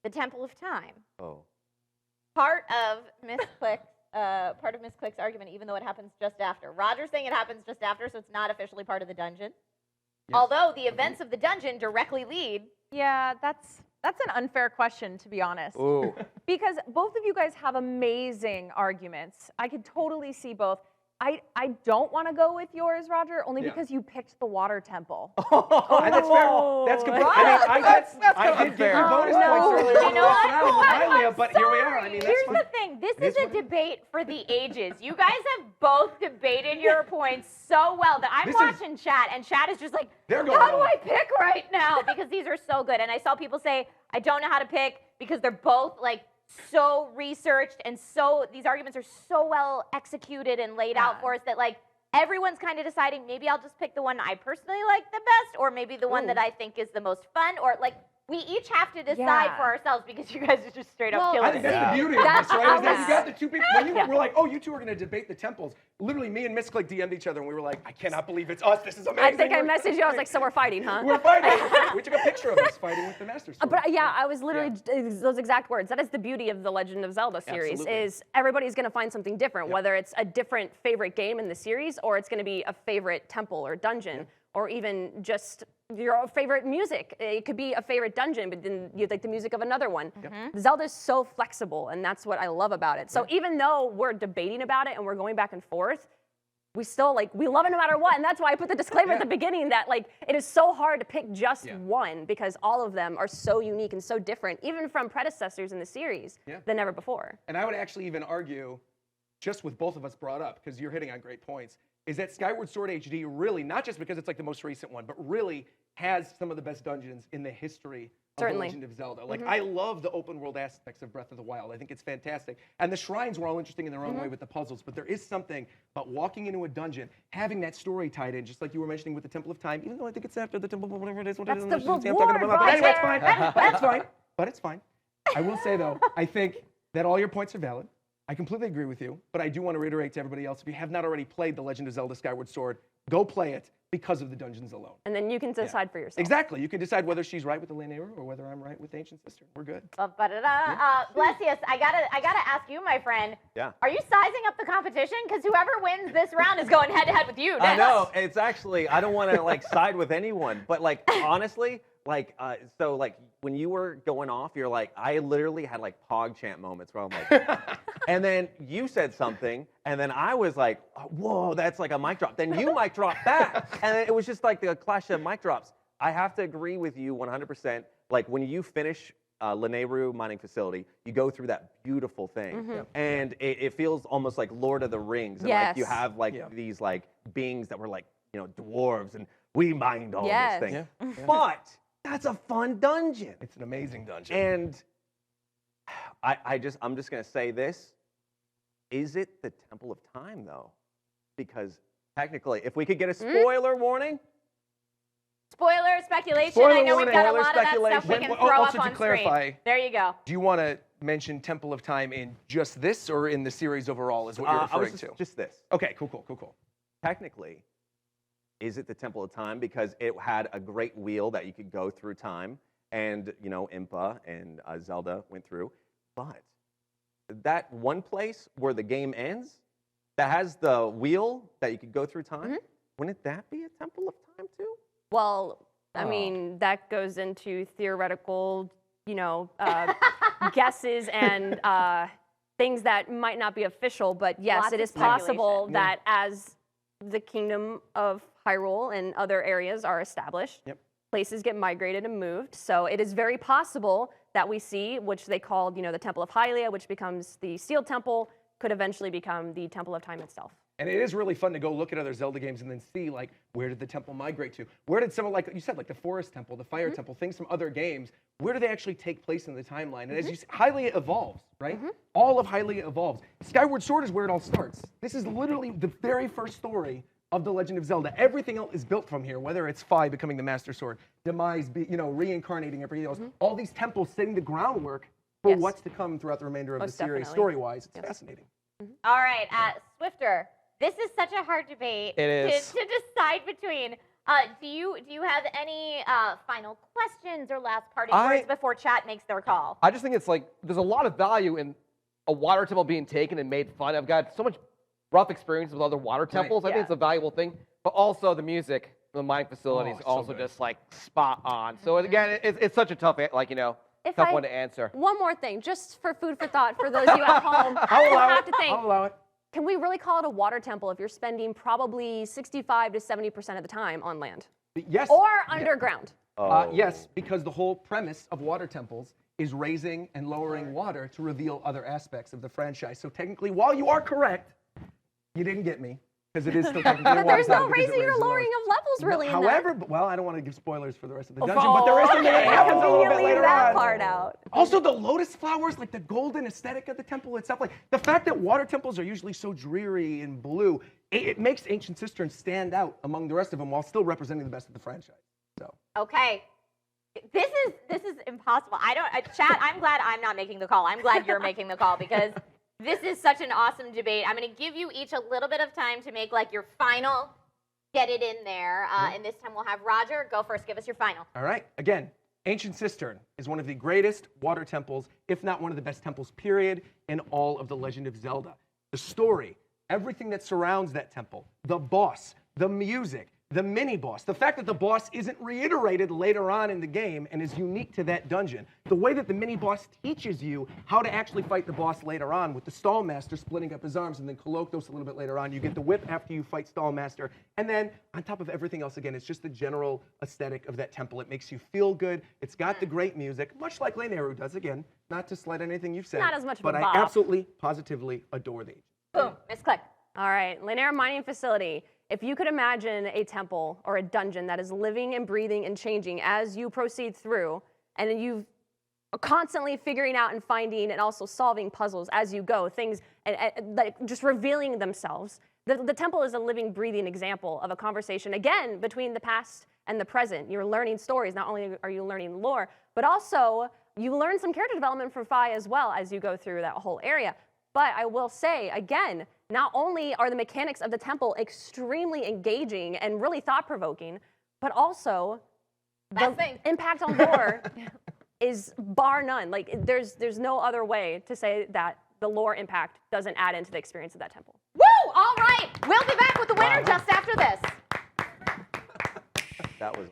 the Temple of Time Oh. part of Miss Click's argument, even though it happens just after? Roger's saying it happens just after, so it's not officially part of the dungeon. Although the events of the dungeon directly lead. Yeah, that's an unfair question, to be honest. Ooh. Because both of you guys have amazing arguments. I could totally see both. I don't want to go with yours, Roger, only Yeah. because you picked the water temple. And that's fair. That's complete. I did give you bonus points earlier You in the know last what? round with I'm Hylia, but here we are. I mean, that's Here's fine. the thing. This is is a what it is. debate for the ages. You guys have both debated your points so well that I'm This is- watching chat, and chat is just like, They're going how do on. I pick right now? Because these are so good. And I saw people say, I don't know how to pick because they're both like so researched and so, these arguments are so well executed and laid out for us that like, everyone's kind of deciding, maybe I'll just pick the one I personally like the best, or maybe the one that I think is the most fun, or like, we each have to decide for ourselves because you guys are just straight up killing I think that's the beauty of this, right? Is that you got the two people. When you were like, oh, you two are going to debate the temples. Literally, me and Miss Click DM'd each other, and we were like, I cannot believe it's us. This is amazing. I think I messaged you. I was like, so we're fighting, huh? We're fighting. We took a picture of us fighting with the Master Sword. But yeah, I was literally those exact words. That is the beauty of the Legend of Zelda series. Is everybody's going to find something different, whether it's a different favorite game in the series, or it's going to be a favorite temple or dungeon, or even just your favorite music. It could be a favorite dungeon, but then you'd like the music of another one. Zelda's so flexible, and that's what I love about it. So even though we're debating about it and we're going back and forth, we still we love it no matter what. And that's why I put the disclaimer at the beginning that it is so hard to pick just one, because all of them are so unique and so different, even from predecessors in the series than ever before. And I would actually even argue, just with both of us brought up, because you're hitting on great points, is that Skyward Sword HD really, not just because it's like the most recent one, but really has some of the best dungeons in the history of The Legend of Zelda. Like, I love the open world aspects of Breath of the Wild. I think it's fantastic. And the shrines were all interesting in their own way with the puzzles, but there is something about walking into a dungeon, having that story tied in, just like you were mentioning with the Temple of Time, even though I think it's after the Temple of whatever it is. That's the I'm talking reward, about. But anyway, it's fine. Roger. That's fine. But it's fine. I will say, though, I think that all your points are valid. I completely agree with you, but I do want to reiterate to everybody else, if you have not already played The Legend of Zelda Skyward Sword, go play it because of the dungeons alone. And then you can decide for yourself. Exactly. You can decide whether she's right with the Lanayru or whether I'm right with the Ancient Sister. We're good. Blessius, I gotta ask you, my friend. Yeah. Are you sizing up the competition? Because whoever wins this round is going head to head with you. I know. It's actually, I don't want to side with anyone, but honestly, so when you were going off, you're like, I literally had PogChamp moments where I'm like, and then you said something, and then I was like, whoa, that's like a mic drop. Then you mic dropped back, and it was just like the clash of mic drops. I have to agree with you 100%. Like when you finish Lanayru mining facility, you go through that beautiful thing, and it feels almost like Lord of the Rings, and you have these beings that were dwarves, and we mined all this thing. But that's a fun dungeon. It's an amazing dungeon. And I'm just gonna say this. Is it the Temple of Time though? Because technically, if we could get a spoiler warning. Spoiler speculation. Spoiler I know warning. we've got a Spoiler lot of that stuff we speculation. can throw Also, up to on clarify, screen. There you go. Do you want to mention Temple of Time in just this or in the series overall is what you're referring to? Just this. Okay, cool. Technically, is it the Temple of Time? Because it had a great wheel that you could go through time, and Impa and Zelda went through. But that one place where the game ends, that has the wheel that you could go through time, wouldn't that be a Temple of Time too? Well, I mean, that goes into theoretical, guesses and things that might not be official. But yes, Lots it of is possible speculation. that as the Kingdom of Hyrule and other areas are established, places get migrated and moved. So it is very possible that we see, which they called, the Temple of Hylia, which becomes the Steel Temple, could eventually become the Temple of Time itself. And it is really fun to go look at other Zelda games and then see, where did the temple migrate to? Where did some of, you said, the Forest Temple, the Fire Temple, things from other games, where do they actually take place in the timeline? And as you see, Hylia evolves, right? All of Hylia evolves. Skyward Sword is where it all starts. This is literally the very first story of The Legend of Zelda. Everything else is built from here, whether it's Fi becoming the Master Sword, Demise, reincarnating everything else. All these temples setting the groundwork for what's to come throughout the remainder of the series, story-wise. It's fascinating. All right, Swifter. This is such a hard debate to decide between. Do you have any final questions or last parting words before chat makes their call? I just think it's there's a lot of value in a water temple being taken and made fun. I've got so much rough experience with other water temples. I think it's a valuable thing. But also the music from the mining facilities also just spot on. So again, it's such a tough tough one to answer. One more thing, just for food for thought for those of you at home. I'll have to think. I'll allow it. Can we really call it a water temple if you're spending probably 65 to 70% of the time on land? Yes. Or underground? Yes, because the whole premise of water temples is raising and lowering water to reveal other aspects of the franchise. So technically, while you are correct, you didn't get me. because it is still technically a But water there's temple no because it raising or raises the lowering of levels really in that. However, well, I don't want to give spoilers for the rest of the dungeon, but there is something that happens a little bit Conveniently later leave that on. part out. Also, the lotus flowers, like the golden aesthetic of the temple itself, like the fact that water temples are usually so dreary and blue, it makes Ancient Cistern stand out among the rest of them while still representing the best of the franchise. So. Okay. This is impossible. Chat, I'm glad I'm not making the call. I'm glad you're making the call because this is such an awesome debate. I'm going to give you each a little bit of time to make like your final, get it in there. And this time we'll have Roger go first. Give us your final. All right. Again, Ancient Cistern is one of the greatest water temples, if not one of the best temples, period, in all of The Legend of Zelda. The story, everything that surrounds that temple, the boss, the music, the mini-boss, the fact that the boss isn't reiterated later on in the game and is unique to that dungeon, the way that the mini-boss teaches you how to actually fight the boss later on with the Stallmaster splitting up his arms and then Koloktos a little bit later on. You get the whip after you fight Stallmaster. And then on top of everything else, again, it's just the general aesthetic of that temple. It makes you feel good. It's got the great music, much like Leineru does, again, not to slight anything you've said. Not as much of but a I bop. absolutely, positively adore these. Boom. Miss Click. All right, Leineru Mining Facility. If you could imagine a temple or a dungeon that is living and breathing and changing as you proceed through, and you are constantly figuring out and finding and also solving puzzles as you go, things and like just revealing themselves. The temple is a living, breathing example of a conversation, again, between the past and the present. You're learning stories. Not only are you learning lore, but also you learn some character development from Fi as well as you go through that whole area. But I will say, again, not only are the mechanics of the temple extremely engaging and really thought-provoking, but also the impact on lore is bar none. Like, there's no other way to say that the lore impact doesn't add into the experience of that temple. Woo! All right. We'll be back with the winner just after this. That was.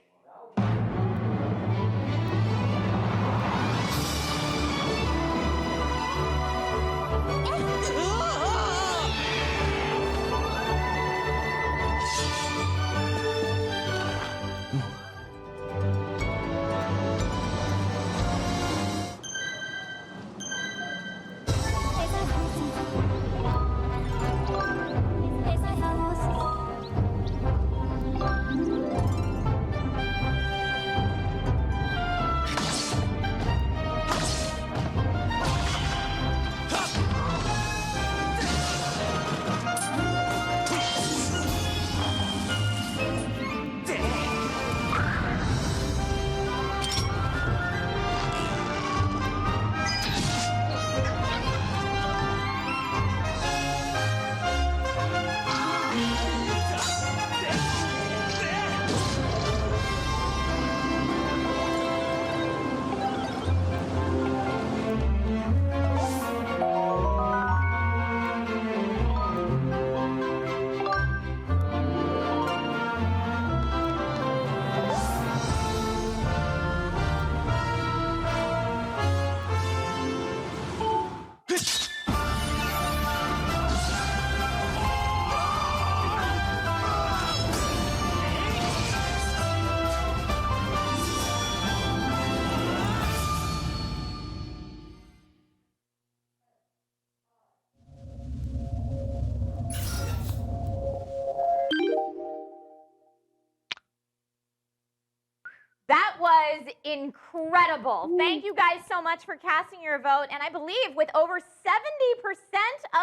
That was incredible. Thank you guys so much for casting your vote. And I believe with over 70%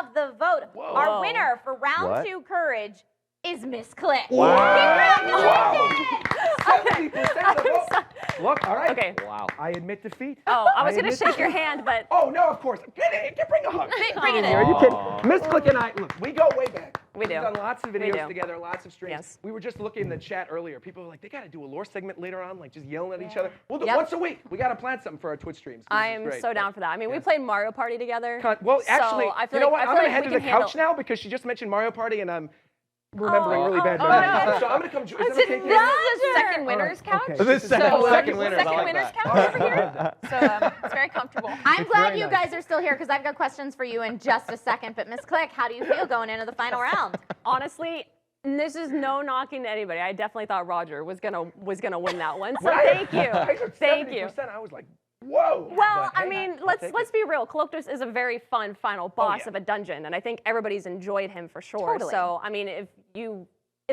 of the vote, our winner for round 2 Courage is Miss Click. Wow. Congratulations! 70% of the vote. Look, all right. Okay. Wow. I admit defeat. Oh, I was going to shake your hand, but... Oh, no, of course. Get in. Bring a hug. Bring it in. Are you kidding? Miss Click and I, look, we go way back. We do. We've done lots of We videos do. together, lots of streams. Yes. We were just looking in the chat earlier. People were like, they got to do a lore segment later on, like just yelling at each other. We'll do Yep. once a week. We got to plan something for our Twitch streams. I am so down for that. I mean, we played Mario Party together. Well, actually, so I feel you know like, what? I I'm feel going to like head we to the can couch handle... now because she just mentioned Mario Party and I'm remembering really bad oh, memories. no. So I'm going to come join. Is This that okay, is Karen? the second winner's couch. Okay. This is second So, winners. I second like winner's that. couch over here. So it's very comfortable. I'm glad very you nice. guys are still here because I've got questions for you in just a second. But Miss Click, how do you feel going into the final round? Honestly, this is no knocking to anybody. I definitely thought Roger was gonna win that one. So When I- thank you. I heard Thank you. 70%, I was like, Whoa. Well, But, I hey, mean, I'll let's take let's it. be real. Koloktos is a very fun final boss yeah. of a dungeon, and I think everybody's enjoyed him for sure. Totally. So, I mean, if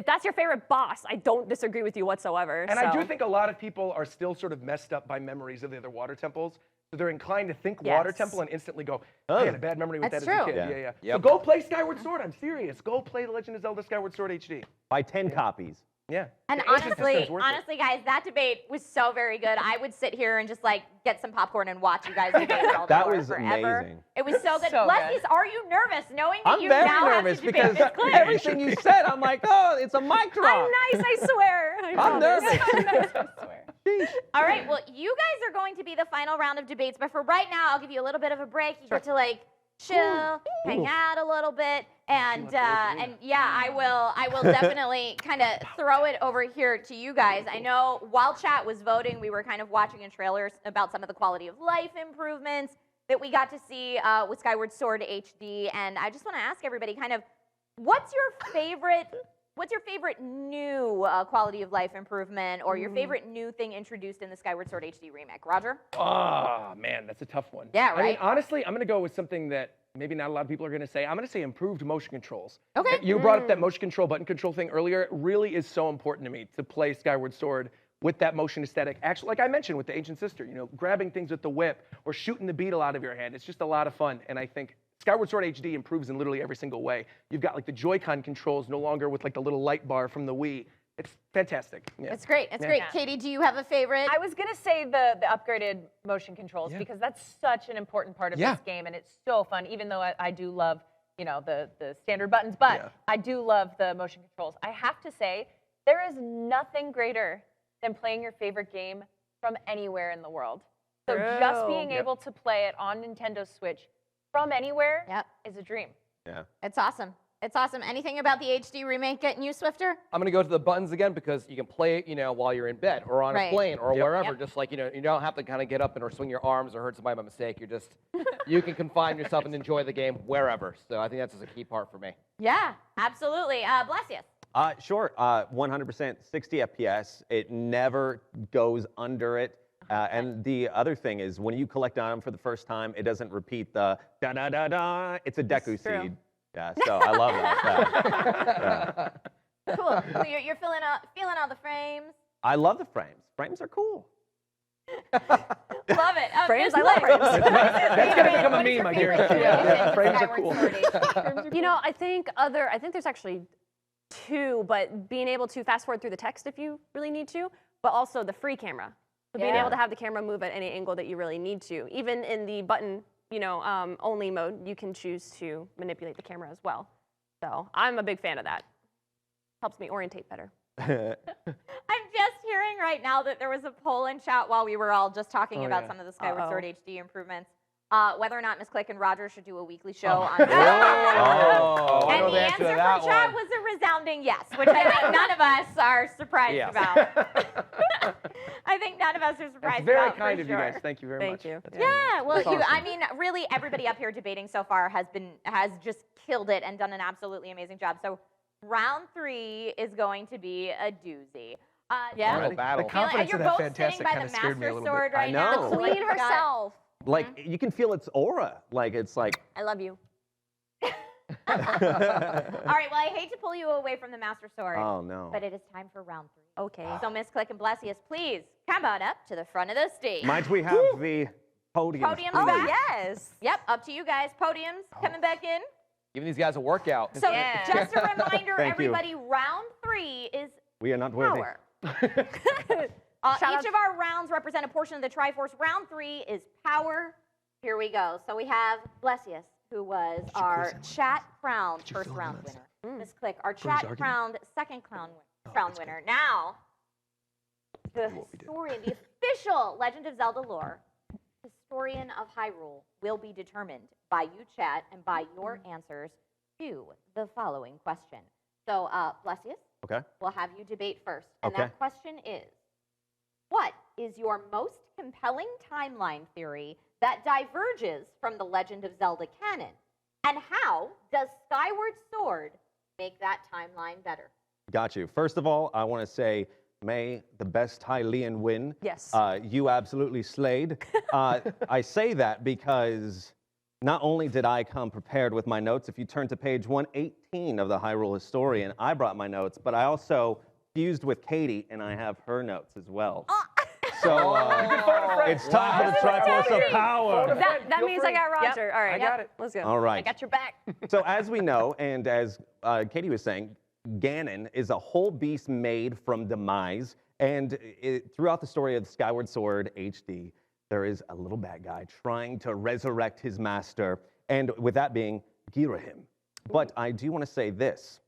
that's your favorite boss, I don't disagree with you whatsoever. And so. I do think a lot of people are still sort of messed up by memories of the other water temples. So they're inclined to think water Yes. temple and instantly go, I had a bad memory with That's that as a true. kid. Yeah. Yeah. Yep. So go play Skyward Sword. I'm serious. Go play The Legend of Zelda Skyward Sword HD. Buy 10 copies. Yeah. And The ancient honestly, system's worth it. guys, that debate was so very good. I would sit here and just like get some popcorn and watch you guys debate all That day was forever. amazing. It was so good. So Leslie's, are you nervous knowing that I'm you very now nervous have to debate because this clip? everything you said, I'm like, oh, it's a mic drop. I'm nice, I swear. I I'm promise. nervous. All right, well, you guys are going to be the final round of debates, but for right now, I'll give you a little bit of a break. You get to like chill, hang out a little bit, and yeah, I will definitely kind of throw it over here to you guys. I know while chat was voting, we were kind of watching in trailers about some of the quality of life improvements that we got to see with Skyward Sword HD, and I just want to ask everybody kind of, what's your favorite new quality of life improvement or your favorite new thing introduced in the Skyward Sword HD remake? Roger? Oh, man, that's a tough one. Yeah, I mean, right? honestly, I'm going to go with something that maybe not a lot of people are going to say. I'm going to say improved motion controls. Okay. You brought up that motion control, button control thing earlier. It really is so important to me to play Skyward Sword with that motion aesthetic. Actually, like I mentioned with the Ancient Sister, you know, grabbing things with the whip or shooting the beetle out of your hand. It's just a lot of fun. And I think Skyward Sword HD improves in literally every single way. You've got like the Joy-Con controls no longer with like the little light bar from the Wii. It's fantastic. Yeah. It's great. It's great. Katie, do you have a favorite? I was gonna say the upgraded motion controls because that's such an important part of Yeah. this game, and it's so fun. Even though I do love, you know, the standard buttons, but I do love the motion controls. I have to say, there is nothing greater than playing your favorite game from anywhere in the world. So just being able to play it on Nintendo Switch from anywhere is a dream. Yeah. It's awesome. It's awesome. Anything about the HD remake getting you swifter? I'm gonna go to the buttons again because you can play it, you know, while you're in bed or on Right. a plane or wherever. Yep. Just like, you know, you don't have to kind of get up and or swing your arms or hurt somebody by mistake. You're just, you can confine yourself and enjoy the game wherever. So I think that's just a key part for me. Yeah, absolutely. Blasius. Sure. 100% 60 FPS. It never goes under it. And the other thing is when you collect on them for the first time, it doesn't repeat the da-da-da-da. It's a Deku true. seed. Yeah, so I love that. Yeah. Cool. So you're feeling all the frames. I love the frames. Frames are cool. Love it. Frames, Miss I love Blake. frames. That's going to become a What is your meme, I favorite guarantee. thing Yeah. in Frames are Skyward cool. Sword HD? You know, I think there's actually two, but being able to fast forward through the text if you really need to, but also the free camera. So being able to have the camera move at any angle that you really need to. Even in the button, you know, only mode, you can choose to manipulate the camera as well. So I'm a big fan of that. Helps me orientate better. I'm just hearing right now that there was a poll in chat while we were all just talking about some of the Skyward Sword HD improvements. Whether or not Miss Click and Roger should do a weekly show on Oh, I and know the the answer answer to that from chat one. was a resounding yes, which I think none of us are surprised Yes. about. I think none of us are surprised That's very about, kind for of you sure. guys. Thank you very Thank much. you. That's Yeah, well, That's awesome. I mean, really, everybody up here debating so far has just killed it and done an absolutely amazing job. So round 3 is going to be a doozy. Yeah. Final battle. The confidence You're of that both fantastic sitting by kinda the scared me a Master little bit. Sword right I now. know. so, like, Queen you got- herself. Like, you can feel its aura. Like, it's like, I love you. All right, well, I hate to pull you away from the Master Sword, oh, no. but it is time for round 3. Okay. So, Miss Click and Blasius, please come on up to the front of the stage. Might we have the podiums, Podiums please? back. yes. Yep, up to you guys. Podiums coming back in. Giving these guys a workout. So, just a reminder, Thank you. everybody, round 3 is We are not worthy. power. Shout out Each of our rounds represent a portion of the Triforce. Round 3 is power. Here we go. So we have Blasius, who was our chat crowned first round winner. Miss Click, our chat crowned second crown winner. Now, the historian, the official Legend of Zelda lore historian of Hyrule will be determined by you, chat, and by your answers to the following question. So, Blasius, Okay. we'll have you debate first. And Okay. that question is, what is your most compelling timeline theory that diverges from the Legend of Zelda canon? And how does Skyward Sword make that timeline better? Got you. First of all, I want to say may the best Hylian win. Yes. You absolutely slayed. I say that because not only did I come prepared with my notes, if you turn to page 118 of the Hyrule Historian, I brought my notes, but I also fused with Katie, and I have her notes as well. So it's time for the Triforce of Power. That means I got Roger. Yep. All right. I got it. Let's go. All right. I got your back. So as we know, and as Katie was saying, Ganon is a whole beast made from demise. And throughout the story of Skyward Sword HD, there is a little bad guy trying to resurrect his master. And with that being Girahim. But I do want to say this.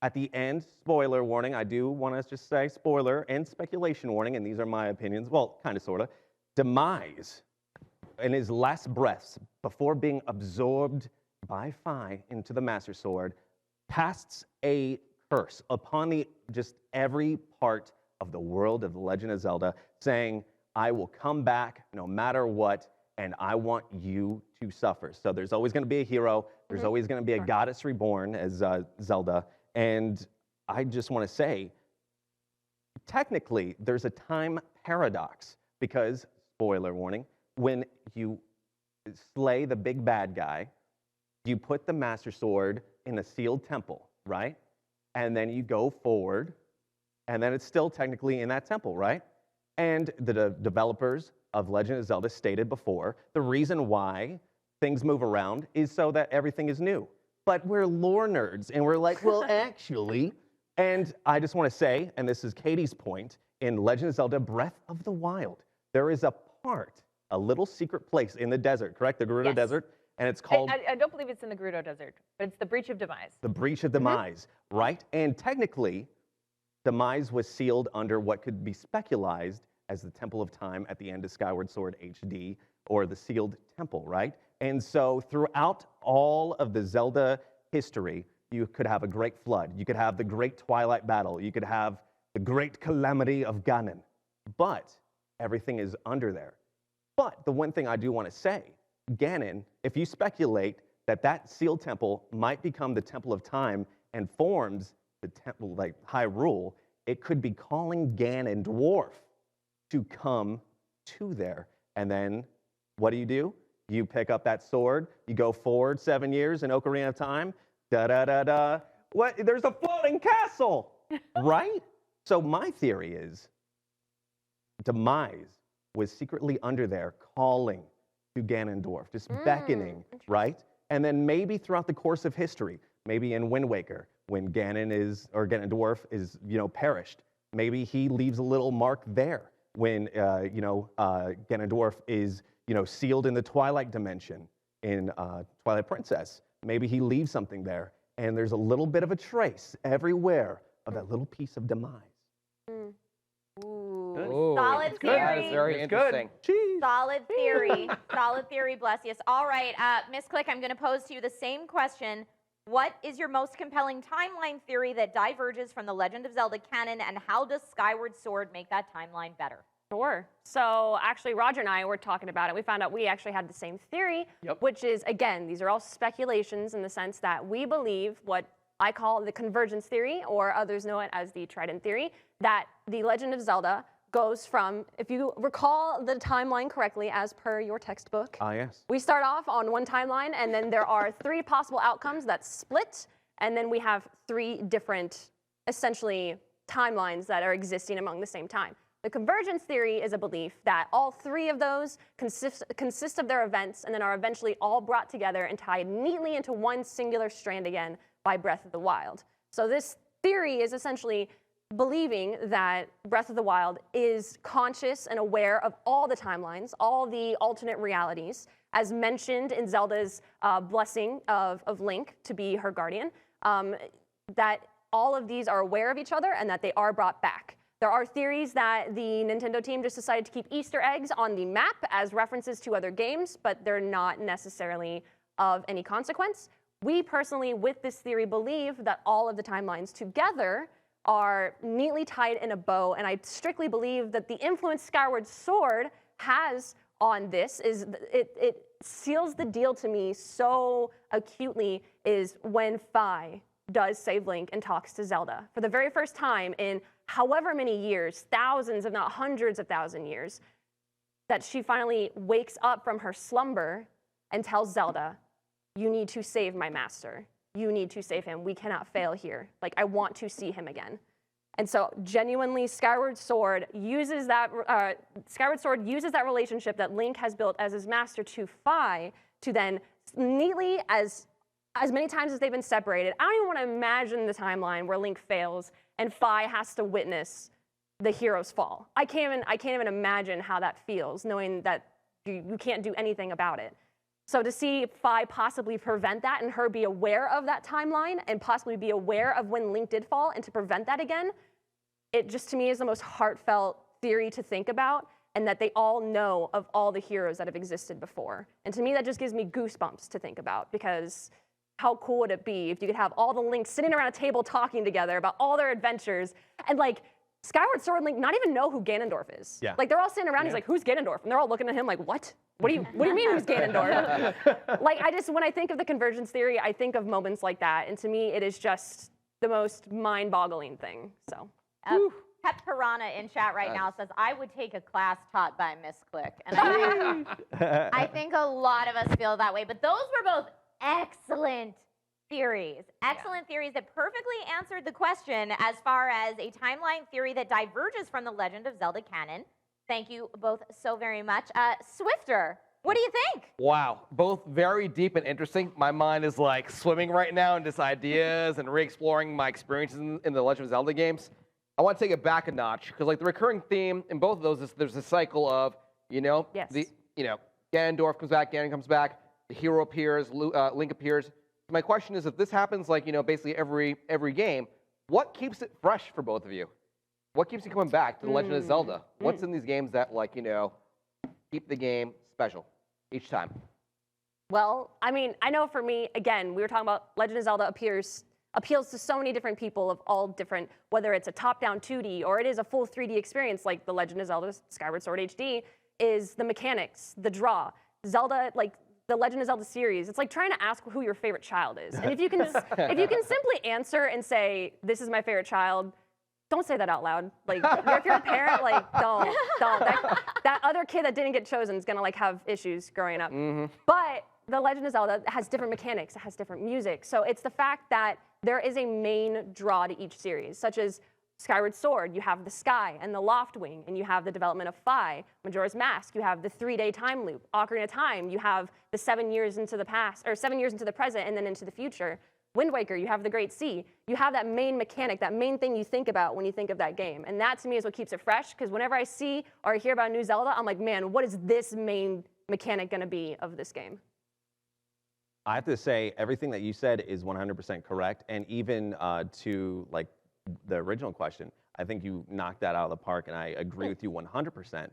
At the end, spoiler warning, I do want to just say spoiler and speculation warning, and these are my opinions, well, kind of, sort of. Demise, in his last breaths, before being absorbed by Fi into the Master Sword, casts a curse upon just every part of the world of The Legend of Zelda, saying, I will come back no matter what, and I want you to suffer. So there's always going to be a hero. There's always going to be a goddess reborn as Zelda. And I just want to say, technically, there's a time paradox because, spoiler warning, when you slay the big bad guy, you put the Master Sword in a sealed temple, right? And then you go forward, and then it's still technically in that temple, right? And the developers of Legend of Zelda stated before, the reason why things move around is so that everything is new. But we're lore nerds, and we're like, well, actually, and I just want to say, and this is Katie's point, in Legend of Zelda Breath of the Wild, there is a part, a little secret place in the desert, correct? The Gerudo Desert, and it's called... I don't believe it's in the Gerudo Desert, but it's the Breach of Demise. The Breach of Demise, right? And technically, Demise was sealed under what could be speculated as the Temple of Time at the end of Skyward Sword HD, or the Sealed Temple, right? And so throughout all of the Zelda history, you could have a great flood. You could have the great Twilight Battle. You could have the great calamity of Ganon. But everything is under there. But the one thing I do want to say, Ganon, if you speculate that that sealed temple might become the Temple of Time and forms the temple like Hyrule, it could be calling Ganon Dwarf to come to there. And then what do? You pick up that sword, you go forward 7 years in Ocarina of Time, da-da-da-da. What? There's a floating castle, right? So my theory is Demise was secretly under there calling to Ganondorf, just beckoning, right? And then maybe throughout the course of history, maybe in Wind Waker, when Ganondorf is, perished, maybe he leaves a little mark there when, Ganondorf is, sealed in the Twilight Dimension in Twilight Princess. Maybe he leaves something there, and there's a little bit of a trace everywhere of that little piece of Demise. Ooh, solid theory. That is very interesting. Solid theory. Solid theory, bless you. All right, Miss Click, I'm going to pose to you the same question. What is your most compelling timeline theory that diverges from the Legend of Zelda canon, and how does Skyward Sword make that timeline better? Sure. So actually, Roger and I were talking about it. We found out we actually had the same theory, which is, again, these are all speculations in the sense that we believe what I call the convergence theory, or others know it as the trident theory, that the Legend of Zelda goes from, if you recall the timeline correctly, as per your textbook, Yes. we start off on one timeline, and then there are 3 possible outcomes that split, and then we have 3 different, essentially, timelines that are existing among the same time. The convergence theory is a belief that all 3 of those consist of their events and then are eventually all brought together and tied neatly into one singular strand again by Breath of the Wild. So this theory is essentially believing that Breath of the Wild is conscious and aware of all the timelines, all the alternate realities, as mentioned in Zelda's blessing of Link to be her guardian, that all of these are aware of each other and that they are brought back. There are theories that the Nintendo team just decided to keep Easter eggs on the map as references to other games, but they're not necessarily of any consequence. We personally, with this theory, believe that all of the timelines together are neatly tied in a bow, and I strictly believe that the influence Skyward Sword has on this is it seals the deal to me so acutely is when Fi does save Link and talks to Zelda. For the very first time in however many years, thousands, if not hundreds of thousand years, that she finally wakes up from her slumber and tells Zelda, you need to save my master. You need to save him. We cannot fail here. Like, I want to see him again. And so genuinely, Skyward Sword uses that relationship that Link has built as his master to Fi to then neatly, as many times as they've been separated, I don't even want to imagine the timeline where Link fails and Fi has to witness the hero's fall. I can't even imagine how that feels, knowing that you can't do anything about it. So to see Fi possibly prevent that and her be aware of that timeline and possibly be aware of when Link did fall and to prevent that again, it just to me is the most heartfelt theory to think about, and that they all know of all the heroes that have existed before. And to me, that just gives me goosebumps to think about, because how cool would it be if you could have all the Links sitting around a table talking together about all their adventures, and like Skyward Sword and Link not even know who Ganondorf is. Yeah. Like they're all sitting around, he's like, who's Ganondorf? And they're all looking at him like, what? What do you mean who's Ganondorf? Like when I think of the convergence theory, I think of moments like that. And to me, it is just the most mind-boggling thing, so. Pep Piranha in chat right now says, I would take a class taught by Miss Click. And I think a lot of us feel that way. But those were both excellent theories. Excellent theories that perfectly answered the question as far as a timeline theory that diverges from the Legend of Zelda canon. Thank you both so very much. Swifter, what do you think? Wow, both very deep and interesting. My mind is like swimming right now in just ideas and re-exploring my experiences in the Legend of Zelda games. I want to take it back a notch, because like the recurring theme in both of those is there's a cycle of, Ganondorf comes back, Ganon comes back, the hero appears, Link appears. My question is, if this happens like, basically every game, what keeps it fresh for both of you? What keeps you coming back to The Legend of Zelda? What's in these games that keep the game special each time? Well, I mean, I know for me, again, we were talking about Legend of Zelda appeals to so many different people of all different, whether it's a top-down 2D or it is a full 3D experience like The Legend of Zelda Skyward Sword HD, is the mechanics, the draw. Zelda, like the Legend of Zelda series, it's like trying to ask who your favorite child is. And if you can simply answer and say, this is my favorite child, don't say that out loud. Like, if you're a parent, like, don't. That other kid that didn't get chosen is gonna have issues growing up. But The Legend of Zelda has different mechanics, it has different music. So it's the fact that there is a main draw to each series, such as Skyward Sword, you have the sky and the Loftwing, and you have the development of Fi. Majora's Mask, you have the 3-day time loop. Ocarina of Time, you have the 7 years into the past, or 7 years into the present and then into the future. Wind Waker, you have the Great Sea. You have that main mechanic, that main thing you think about when you think of that game. And that to me is what keeps it fresh, because whenever I see or I hear about new Zelda, I'm like, man, what is this main mechanic gonna be of this game? I have to say, everything that you said is 100% correct. And even to the original question, I think you knocked that out of the park, and I agree with you 100%.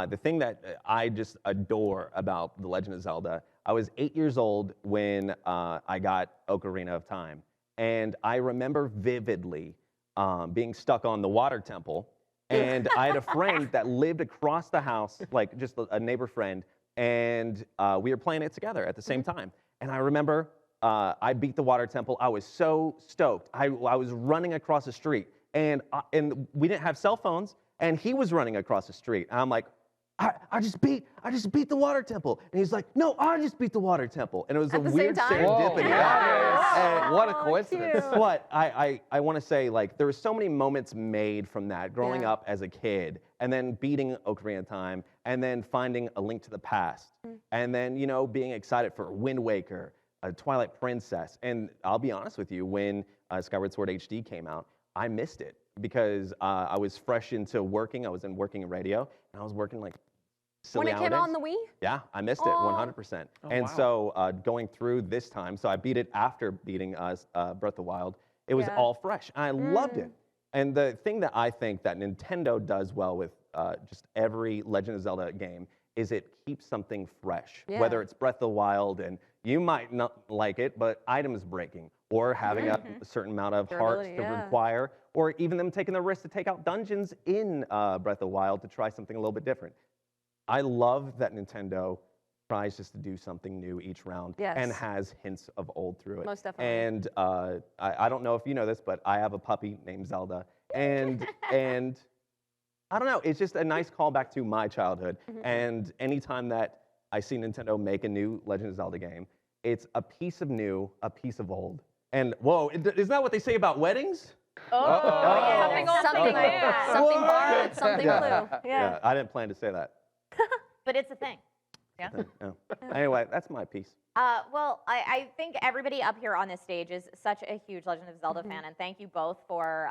The thing that I just adore about The Legend of Zelda, I was 8 years old when I got Ocarina of Time. And I remember vividly being stuck on the water temple. And I had a friend that lived across the house, like just a neighbor friend, and we were playing it together at the same time. And I remember I beat the water temple. I was so stoked. I was running across the street, and we didn't have cell phones, and he was running across the street. And I'm like, I just beat the water temple. And he's like, no, I just beat the water temple. And it was a weird serendipity. And what a coincidence. But I want to say, there were so many moments made from that, growing up as a kid, and then beating Ocarina of Time, and then finding A Link to the Past, and then, being excited for Wind Waker, Twilight Princess. And I'll be honest with you, when Skyward Sword HD came out, I missed it, because I was fresh into working. I was working in radio, and I was working silly When it came out on the Wii? Yeah, I missed it 100%. So going through this time, so I beat it after beating Breath of the Wild. It was all fresh. I loved it. And the thing that I think that Nintendo does well with just every Legend of Zelda game is it keeps something fresh. Whether it's Breath of the Wild, and you might not like it, but items breaking, or having a certain amount of hearts to require, or even them taking the risk to take out dungeons in Breath of the Wild to try something a little bit different. I love that Nintendo tries just to do something new each round Yes. and has hints of old through it. Most definitely. And I don't know if you know this, but I have a puppy named Zelda. And I don't know, it's just a nice callback to my childhood. And anytime that I see Nintendo make a new Legend of Zelda game, it's a piece of new, a piece of old. And whoa, isn't that what they say about weddings? Something old, something new. Something borrowed, something blue. Yeah, I didn't plan to say that. But it's a thing. Yeah. No. Anyway, that's my piece. Well, I think everybody up here on this stage is such a huge Legend of Zelda fan, and thank you both for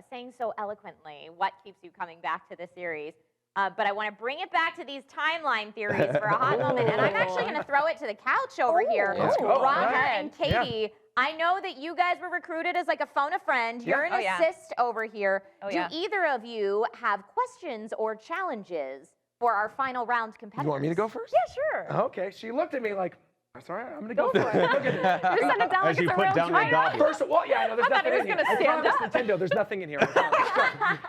saying so eloquently what keeps you coming back to the series. But I want to bring it back to these timeline theories for a hot moment, and I'm actually going to throw it to the couch over here. Let's go. Roger Right. and Katie, I know that you guys were recruited as like a phone a friend. You're an assist over here. Do either of you have questions or challenges for our final round competitors? You want me to go first? Yeah, sure. Okay. She looked at me like, that's all right, I'm going to go for it. Look at this. You're sending it down As like you it's a put real down your giant. goblet. First of all, yeah, I know there's nothing in here. gonna I stand promise up. Nintendo, there's nothing in here. I promise.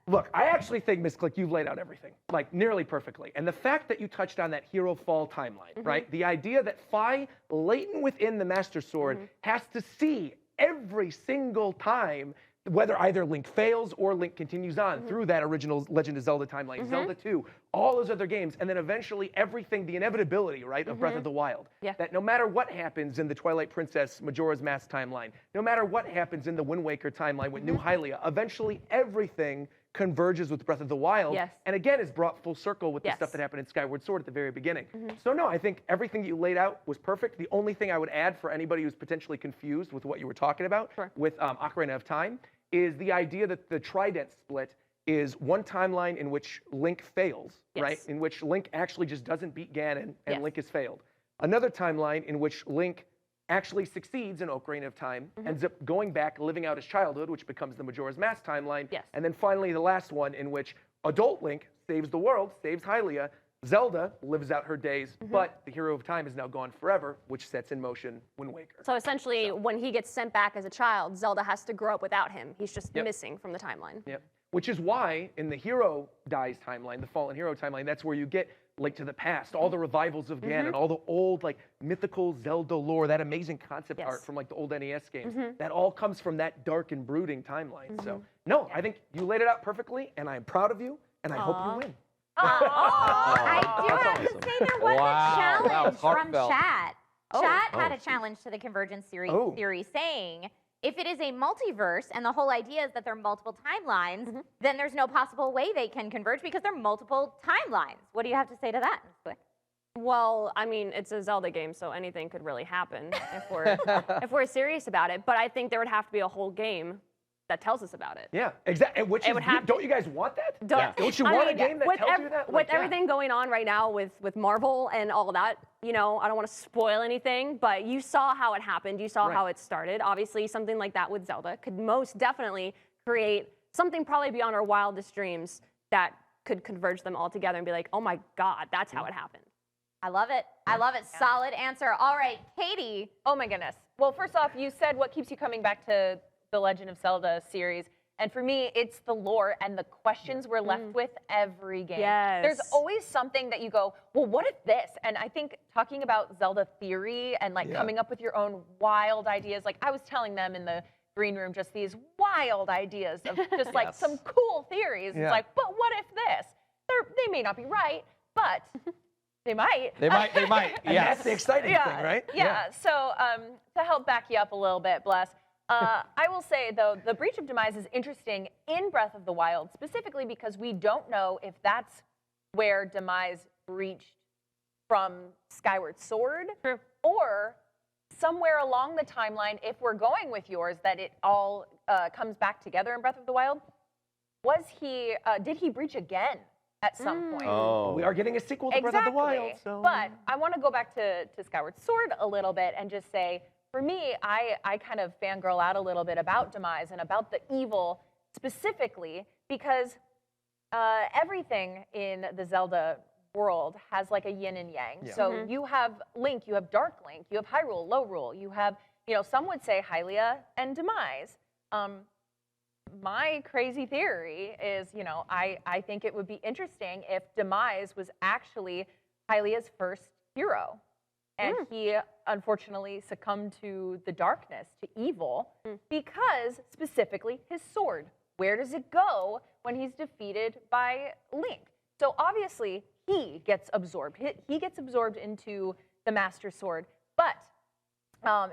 Look, I actually think, Miss Click, you've laid out everything, like nearly perfectly. And the fact that you touched on that hero fall timeline, right? The idea that Fi, latent within the Master Sword, has to see every single time whether either Link fails or Link continues on through that original Legend of Zelda timeline, Zelda 2, all those other games, and then eventually everything, the inevitability, right, of Breath of the Wild. Yeah. That no matter what happens in the Twilight Princess Majora's Mask timeline, no matter what happens in the Wind Waker timeline with New Hylia, eventually everything converges with Breath of the Wild, Yes. and again is brought full circle with the Yes. stuff that happened in Skyward Sword at the very beginning. So no, I think everything that you laid out was perfect. The only thing I would add for anybody who's potentially confused with what you were talking about with Ocarina of Time is the idea that the Trident split is one timeline in which Link fails, right? In which Link actually just doesn't beat Ganon and Link has failed. Another timeline in which Link actually succeeds in Ocarina of Time, ends up going back, living out his childhood, which becomes the Majora's Mask timeline. Yes. And then finally the last one in which adult Link saves the world, saves Hylia, Zelda lives out her days, but the hero of time is now gone forever, which sets in motion Wind Waker. So essentially, when he gets sent back as a child, Zelda has to grow up without him. He's just missing from the timeline. Yep. Which is why in the Hero Dies timeline, the Fallen Hero timeline, that's where you get Link to the Past, all the revivals of Ganon, all the old like mythical Zelda lore, that amazing concept art from like the old NES games. That all comes from that dark and brooding timeline. So no, I think you laid it out perfectly, and I'm proud of you, and I hope you win. I do have awesome. to say there was Wow, a that challenge was from heartfelt. chat. Chat had a challenge to the convergence theory saying, if it is a multiverse and the whole idea is that there are multiple timelines, then there's no possible way they can converge because there are multiple timelines. What do you have to say to that, Ms. Quick? Well, I mean, it's a Zelda game, so anything could really happen if we're serious about it. But I think there would have to be a whole game that tells us about it. Yeah, exactly. Which It is, would have don't you guys want that? Don't you want a game that with tells you that? With everything going on right now with Marvel and all that, you know, I don't want to spoil anything, but you saw how it happened. You saw how it started. Obviously, something like that with Zelda could most definitely create something probably beyond our wildest dreams that could converge them all together and be like, oh my God, that's how it happened. I love it. I love it. Solid answer. All right, Katie. Oh my goodness. Well, first off, you said what keeps you coming back to the Legend of Zelda series. And for me, it's the lore and the questions we're left with every game. Yes. There's always something that you go, well, what if this? And I think talking about Zelda theory and like coming up with your own wild ideas, like I was telling them in the green room just these wild ideas of just like some cool theories. It's like, but what if this? They may not be right, but they might. They might. And that's the exciting thing, right? Yeah. So to help back you up a little bit, Bless, I will say, though, the Breach of Demise is interesting in Breath of the Wild, specifically because we don't know if that's where Demise breached from Skyward Sword, or somewhere along the timeline, if we're going with yours, that it all comes back together in Breath of the Wild. Did he breach again at some point? Oh. We are getting a sequel to Breath of the Wild. So. But I want to go back to Skyward Sword a little bit and just say, for me, I kind of fangirl out a little bit about Demise and about the evil specifically because everything in the Zelda world has like a yin and yang. Yeah. So you have Link, you have Dark Link, you have Hyrule, Low Rule, you have, some would say Hylia and Demise. My crazy theory is, I think it would be interesting if Demise was actually Hylia's first hero. And he unfortunately succumbed to the darkness, to evil, because specifically his sword. Where does it go when he's defeated by Link? So obviously he gets absorbed. He gets absorbed into the Master Sword, but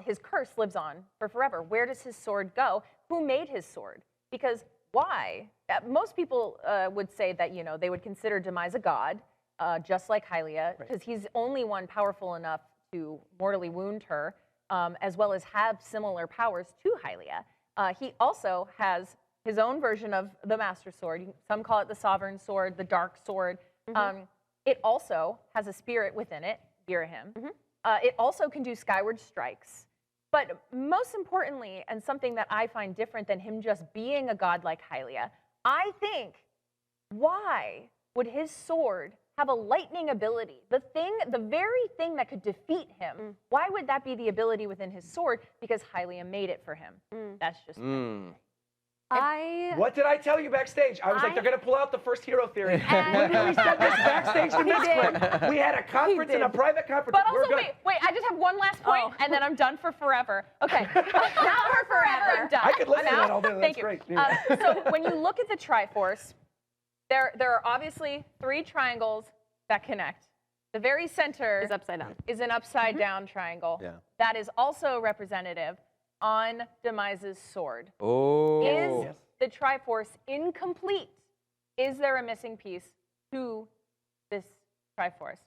his curse lives on for forever. Where does his sword go? Who made his sword? Because why? Most people would say that, you know, they would consider Demise a god, just like Hylia, because he's only one powerful enough to mortally wound her, as well as have similar powers to Hylia. He also has his own version of the Master Sword. Some call it the Sovereign Sword, the Dark Sword. It also has a spirit within it, Girahim. It also can do skyward strikes. But most importantly, and something that I find different than him just being a god like Hylia, I think, why would his sword have a lightning ability? The very thing that could defeat him, why would that be the ability within his sword? Because Hylia made it for him. That's just What did I tell you backstage? I was like, they're going to pull out the first hero theory. Literally said this backstage to Misclick. We had a conference in a private conference. But also, wait, I just have one last point, and then I'm done for forever. Okay, not for forever, I'm done. I could listen to that all day. Thank That's you. great. So when you look at the Triforce, there are obviously 3 triangles that connect. The very center Is upside down. is an upside down triangle. Yeah. That is also representative on Demise's sword. Oh. Is the Triforce incomplete? Is there a missing piece to this Triforce?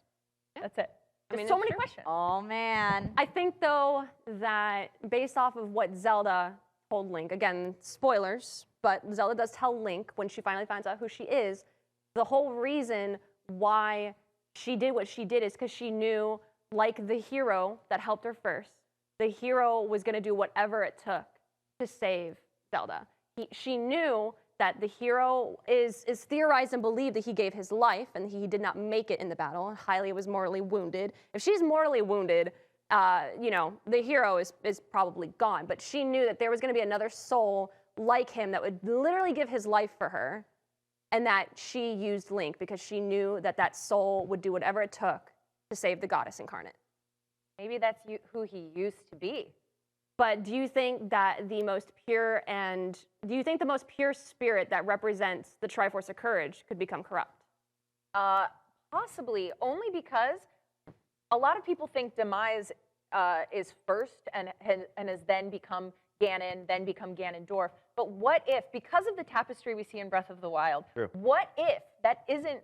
That's it. There's so many questions. Oh, man. I think, though, that based off of what Zelda told Link, again, spoilers, but Zelda does tell Link when she finally finds out who she is, the whole reason why she did what she did is because she knew, like the hero that helped her first, the hero was going to do whatever it took to save Zelda. She knew that the hero is theorized and believed that he gave his life and he did not make it in the battle. Hylia was mortally wounded. If she's mortally wounded, you know, the hero is probably gone. But she knew that there was going to be another soul like him that would literally give his life for her, and that she used Link because she knew that that soul would do whatever it took to save the goddess incarnate. Maybe that's who he used to be. But do you think that the most pure spirit that represents the Triforce of Courage could become corrupt? Possibly, only because a lot of people think Demise is first and has then become Ganon, then become Ganondorf. But what if, because of the tapestry we see in Breath of the Wild, what if that isn't,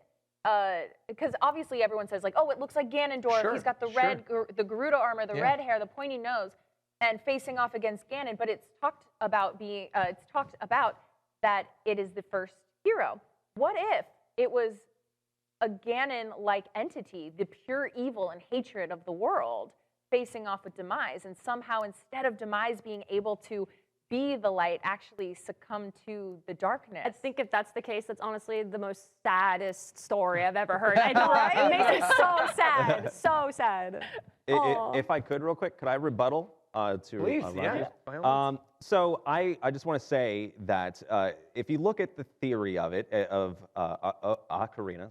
because obviously everyone says like, oh, it looks like Ganondorf, he's got the red, the Gerudo armor, the red hair, the pointy nose, and facing off against Ganon, but it's talked about that it is the first hero. What if it was a Ganon-like entity, the pure evil and hatred of the world, facing off with Demise, and somehow instead of Demise being able to be the light, actually succumb to the darkness? I think if that's the case, that's honestly the most saddest story I've ever heard. It makes me so sad, so sad. If I could, real quick, could I rebuttal to Please, Roger? yeah. So I just want to say that if you look at the theory of it, of Ocarina,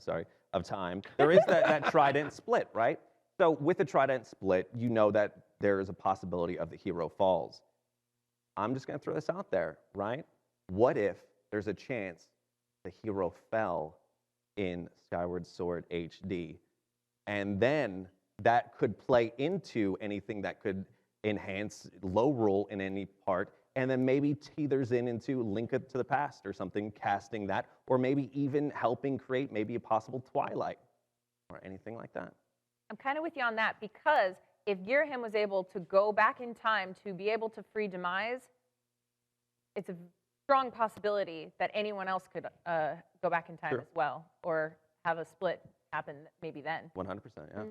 of Time, there is that trident split, right? So with the trident split, you know that there is a possibility of the hero falls. I'm just going to throw this out there, right? What if there's a chance the hero fell in Skyward Sword HD, and then that could play into anything that could enhance low roll in any part, and then maybe teethers into Link to the Past or something, casting that, or maybe even helping create maybe a possible Twilight or anything like that. I'm kind of with you on that, because if Girahim was able to go back in time to be able to free Demise, it's a strong possibility that anyone else could go back in time as well, or have a split happen maybe then. 100%, yeah.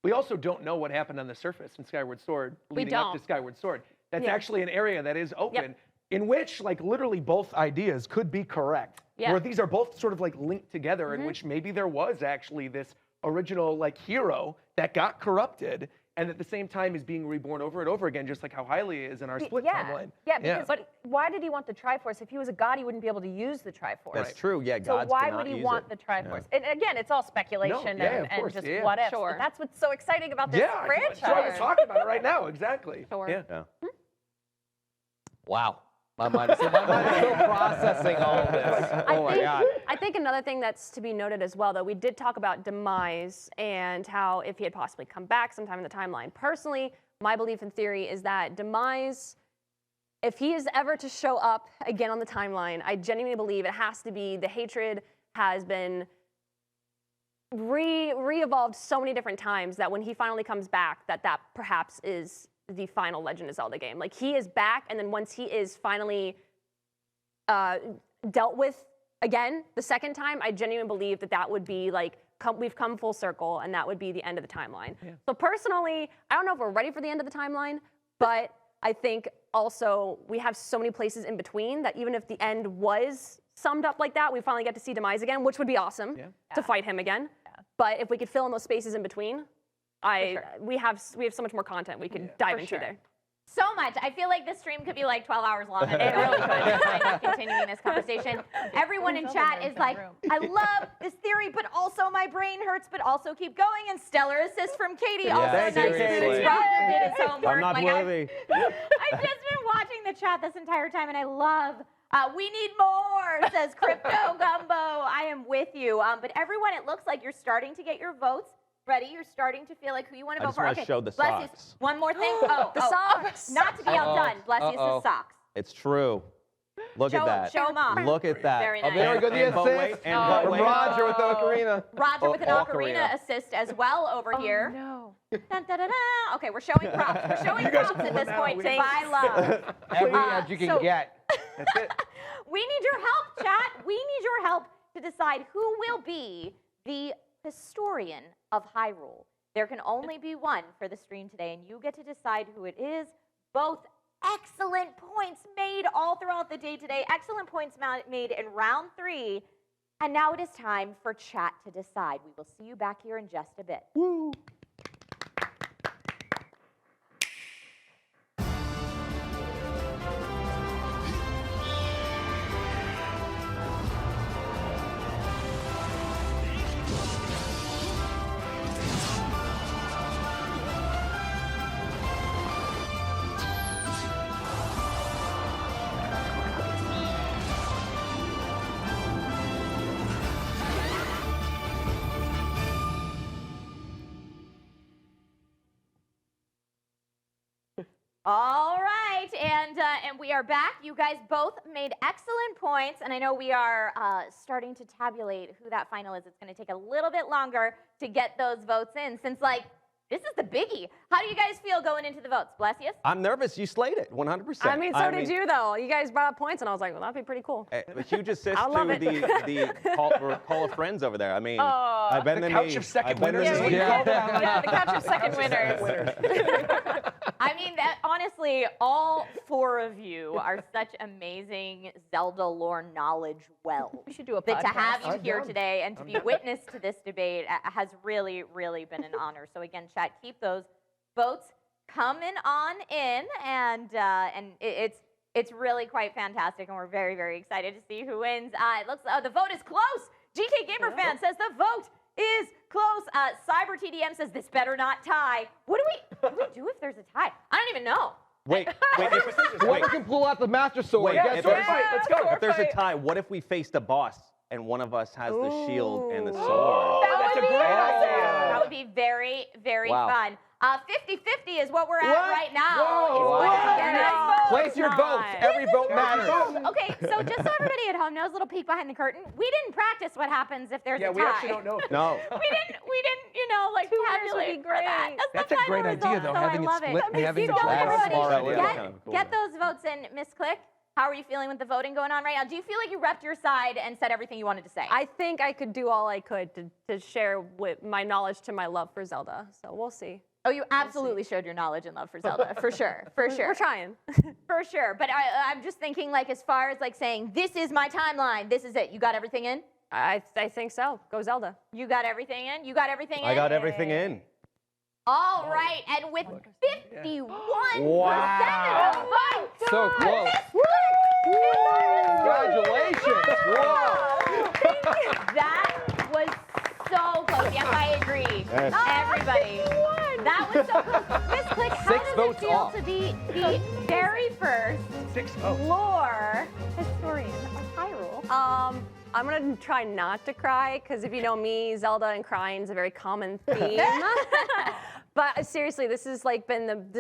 We also don't know what happened on the surface in Skyward Sword leading up to Skyward Sword. That's actually an area that is open, in which like literally both ideas could be correct. Where these are both sort of like linked together, in which maybe there was actually this original like hero that got corrupted, and at the same time is being reborn over and over again, just like how Hylia is in our split timeline. Yeah, because but why did he want the Triforce? If he was a god, he wouldn't be able to use the Triforce. That's true. Yeah, So gods why cannot would he use want it. the Triforce? And again, it's all speculation of and course, just yeah. what ifs. Sure. But that's what's so exciting about this Yeah, franchise. that's why we're talking about it right now. Exactly. Sure. Yeah. Yeah. Wow. My mind is still processing all of this. Oh my God. I think another thing that's to be noted as well, though, we did talk about Demise and how if he had possibly come back sometime in the timeline. Personally, my belief and theory is that Demise, if he is ever to show up again on the timeline, I genuinely believe it has to be the hatred has been re-evolved so many different times that when he finally comes back, that perhaps is the final Legend of Zelda game. Like, he is back, and then once he is finally dealt with again the second time, I genuinely believe that would be like, we've come full circle, and that would be the end of the timeline. Yeah. So personally, I don't know if we're ready for the end of the timeline, but I think also we have so many places in between that even if the end was summed up like that, we finally get to see Demise again, which would be awesome to fight him again. Yeah. But if we could fill in those spaces in between, we have so much more content we could dive into there. So much. I feel like this stream could be like 12 hours long. And it really could. Continuing this conversation. Everyone in chat is like, I love this theory, but also my brain hurts, but also keep going. And stellar assist from Katie. Also nice thank you, to Katie. Roger did his homework. I'm not worthy. I've just been watching the chat this entire time, and I love. We need more, says Crypto Gumbo. I am with you. But everyone, it looks like you're starting to get your votes ready. You're starting to feel like who you want to vote for. I just want to show the Bless socks. you. One more thing. The socks. Not to be outdone. Bless you says socks. It's true. Look at that. Show them off. Look at that. Very nice. Oh, there we go, the And but wait, assist. and but From wait. Roger with the ocarina. Roger with an ocarina. ocarina assist as well over here. No. Dun, dun, dun, dun. Okay, we're showing props. We're showing props at this point. By love. Every edge you can get. That's it. We need your help, chat. We need your help to decide who will be the historian of Hyrule. There can only be one for the stream today, and you get to decide who it is. Both excellent points made all throughout the day today. Excellent points made in round 3. And now it is time for chat to decide. We will see you back here in just a bit. Woo. All right, and we are back. You guys both made excellent points, and I know we are starting to tabulate who that final is. It's going to take a little bit longer to get those votes in, since this is the biggie. How do you guys feel going into the votes? Bless you. I'm nervous. You slayed it, 100%. I mean, so did you, though. You guys brought up points, and I was like, well, that'd be pretty cool. A huge assist I love to it. the call of friends over there. I mean, I've been The in couch of second I've been winners in is the- what you call them. Yeah, the couch of second winners. I mean, that honestly, all 4 of you are such amazing Zelda lore knowledge wells. We should do a That to podcast. have you I'm here down. today and to be witness to this debate has really, really been an honor. So again, chat, keep those votes coming on in, and it's really quite fantastic, and we're very, very excited to see who wins. It looks the vote is close. GK Gamer Fan says the vote is close. Cyber TDM says this better not tie. What do we do if there's a tie? I don't even know. Wait, Whoever can pull out the Master Sword. Wait, gets if it. there's- Let's go. if there's a tie, what if we faced a boss and one of us has the shield and the sword? That's a great idea. That would be very, very Wow. fun. 50-50 is what we're at right now. Whoa. Is what Wow. you get. Place your votes. Every vote matters. Okay, so just so everybody at home knows, a little peek behind the curtain. We didn't practice what happens if there's Yeah, a tie. we actually don't know. No. We didn't, tabulate for that. That's the a great final idea, result, though, so having I it love split and having So the dragon everybody, smart idea. get, That's kinda cool. get those votes in. Miss Click, how are you feeling with the voting going on right now? Do you feel like you repped your side and said everything you wanted to say? I think I could do all I could to share with my knowledge to my love for Zelda. So we'll see. Oh, you absolutely showed your knowledge and love for Zelda, for sure, for sure. We're trying. For sure, but I'm just thinking, as far as saying, this is my timeline, this is it. You got everything in? I think so. Go Zelda. You got everything in? You got everything in? I got everything in. All right, and with 51% Wow. of the votes, So close. Congratulations. Whoa. that was so close. Yes, I agree. Everybody. That was so close. Miss Click, how 6 does it votes feel off. to be the very first 6 votes. lore historian of Hyrule? I'm gonna try not to cry because if you know me, Zelda and crying is a very common theme. But seriously, this has like been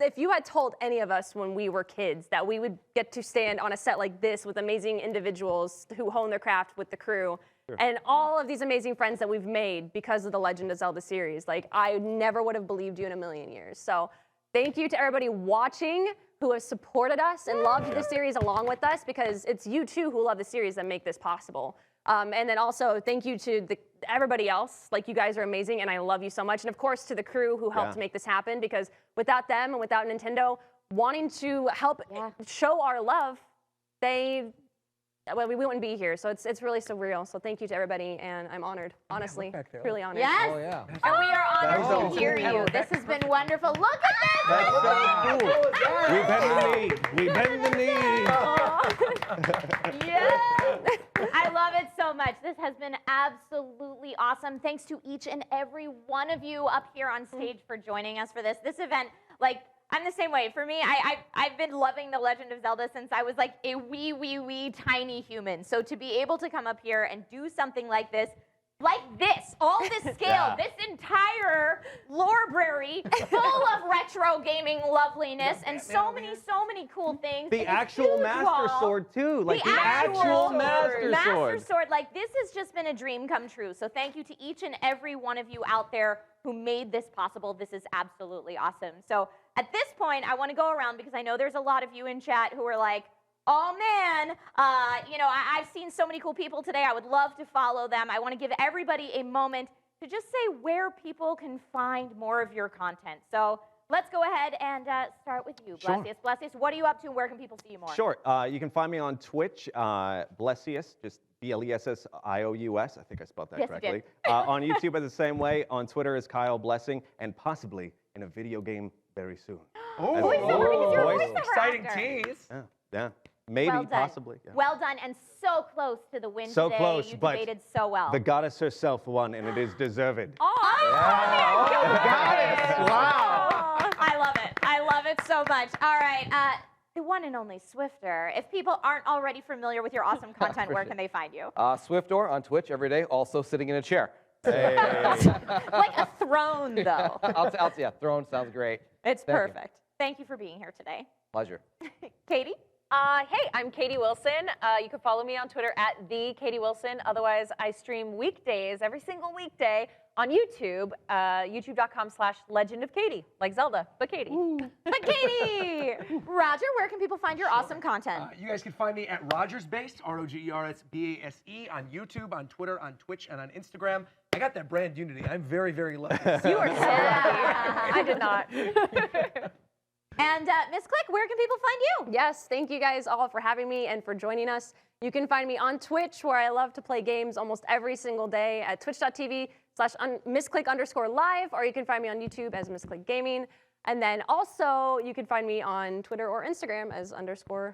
if you had told any of us when we were kids that we would get to stand on a set like this with amazing individuals who hone their craft with the crew and all of these amazing friends that we've made because of the Legend of Zelda series, like I never would have believed you in a million years. So thank you to everybody watching who has supported us and loved the series along with us, because it's you too who love the series that make this possible. And then also thank you to everybody else. Like, you guys are amazing and I love you so much. And of course to the crew who helped make this happen, because without them and without Nintendo wanting to help show our love, we wouldn't be here. So it's really surreal. So thank you to everybody, and I'm honored, honestly, truly honored. Yes. Oh, yeah. And we are honored to hear you. This has been wonderful. Look at this. That's so cool. We bend the knee. We bend the knee. Yes. I love it so much. This has been absolutely awesome. Thanks to each and every one of you up here on stage for joining us for this. This event, like, I'm the same way. For me, I've been loving The Legend of Zelda since I was like a wee tiny human. So to be able to come up here and do something like this, all this scale, this entire library full of retro gaming loveliness and so many cool things. The actual Master Sword too, like the actual Master Sword. Like, this has just been a dream come true. So thank you to each and every one of you out there who made this possible. This is absolutely awesome. So at this point, I want to go around because I know there's a lot of you in chat who are like, oh man, I've seen so many cool people today. I would love to follow them. I want to give everybody a moment to just say where people can find more of your content. So let's go ahead and start with you, Blessius. Blessius, what are you up to? Where can people see you more? Sure. You can find me on Twitch, Blessius, just Blessious. I think I spelled that correctly. On YouTube, the same way. On Twitter is Kyle Blessing, and possibly in a video game very soon. Oh, Voiceover, because you're a voiceover exciting actor. tease. Yeah. Maybe, Well done. possibly. Yeah. Well done, and so close to the win So today. close, You but debated so well. The goddess herself won, and it is deserved. Wow. I love it. I love it so much. All right, the one and only Swifter. If people aren't already familiar with your awesome content, where can they find you? Swiftdoor on Twitch every day, also sitting in a chair. Hey. Like a throne, though. Yeah, throne sounds great. It's Thank you. perfect. Thank you for being here today. Pleasure. Katie? Hey, I'm Katie Wilson. You can follow me on Twitter at @TheKatieWilson. Otherwise, I stream weekdays, every single weekday, on YouTube, youtube.com/legendofkatie, like Zelda, but Katie. But Katie! Roger, where can people find your awesome content? You guys can find me at RogersBased, RogersBased on YouTube, on Twitter, on Twitch, and on Instagram. I got that brand unity. I'm very, very lucky. You are so lucky. I did not. And Miss Click, where can people find you? Yes, thank you guys all for having me and for joining us. You can find me on Twitch, where I love to play games almost every single day at twitch.tv/MissClick_live, or you can find me on YouTube as Miss Click Gaming. And then also, you can find me on Twitter or Instagram as _MissClick_.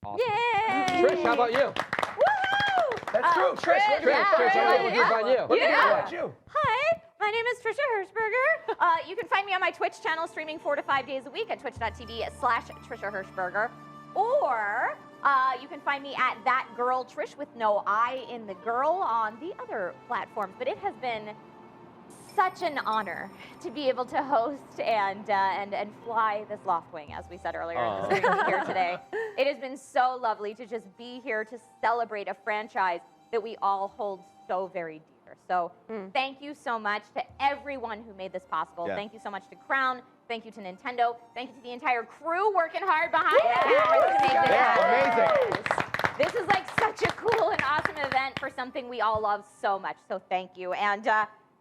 Awesome. Yay! Trish, how about you? Woohoo! That's true. Trish, Trish, how can we find you? What about you? Hi, my name is Trisha Hirschberger. You can find me on my Twitch channel streaming 4 to 5 days a week at twitch.tv/Trisha Hirschberger. Or you can find me at That Girl Trish with no I in the girl on the other platforms. But it has been such an honor to be able to host and fly this Loftwing, as we said earlier in the stream here today. It has been so lovely to just be here to celebrate a franchise that we all hold so very dear. So thank you so much to everyone who made this possible. Yeah. Thank you so much to Crown. Thank you to Nintendo. Thank you to the entire crew working hard behind the cameras to make this happen. This is like such a cool and awesome event for something we all love so much. So thank you. And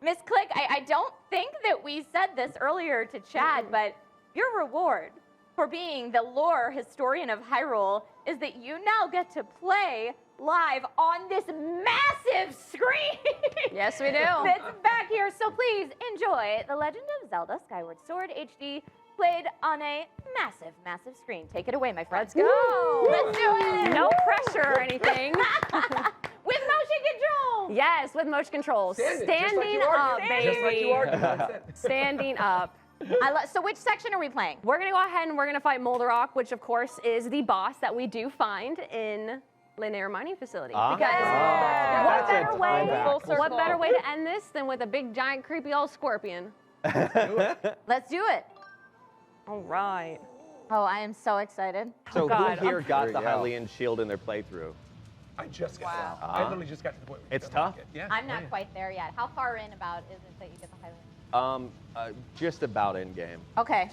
Miss Click, I don't think that we said this earlier to Chad, but your reward for being the lore historian of Hyrule is that you now get to play live on this massive screen. Yes, we do. That's back here. So please enjoy The Legend of Zelda Skyward Sword HD played on a massive, massive screen. Take it away, my friends. Let's go. Let's do it. No pressure or anything. With motion control. Yes, with motion controls. Standing up, baby. Just like you are. That's it. Standing up. So which section are we playing? We're gonna go ahead and we're gonna fight Moldarok, which of course is the boss that we do find in Linear Mining Facility. Ah. Because That's what it. better way? Full circle. What better way to end this than with a big, giant, creepy old scorpion? Let's do it. All right. Oh, I am so excited. So God, who here got There the you go. Hylian shield in their playthrough? I just got it. I literally just got to the point where It's you don't tough. like it. Yeah. I'm not quite there yet. How far in about is it that you get the Highland? Just about in game. Okay.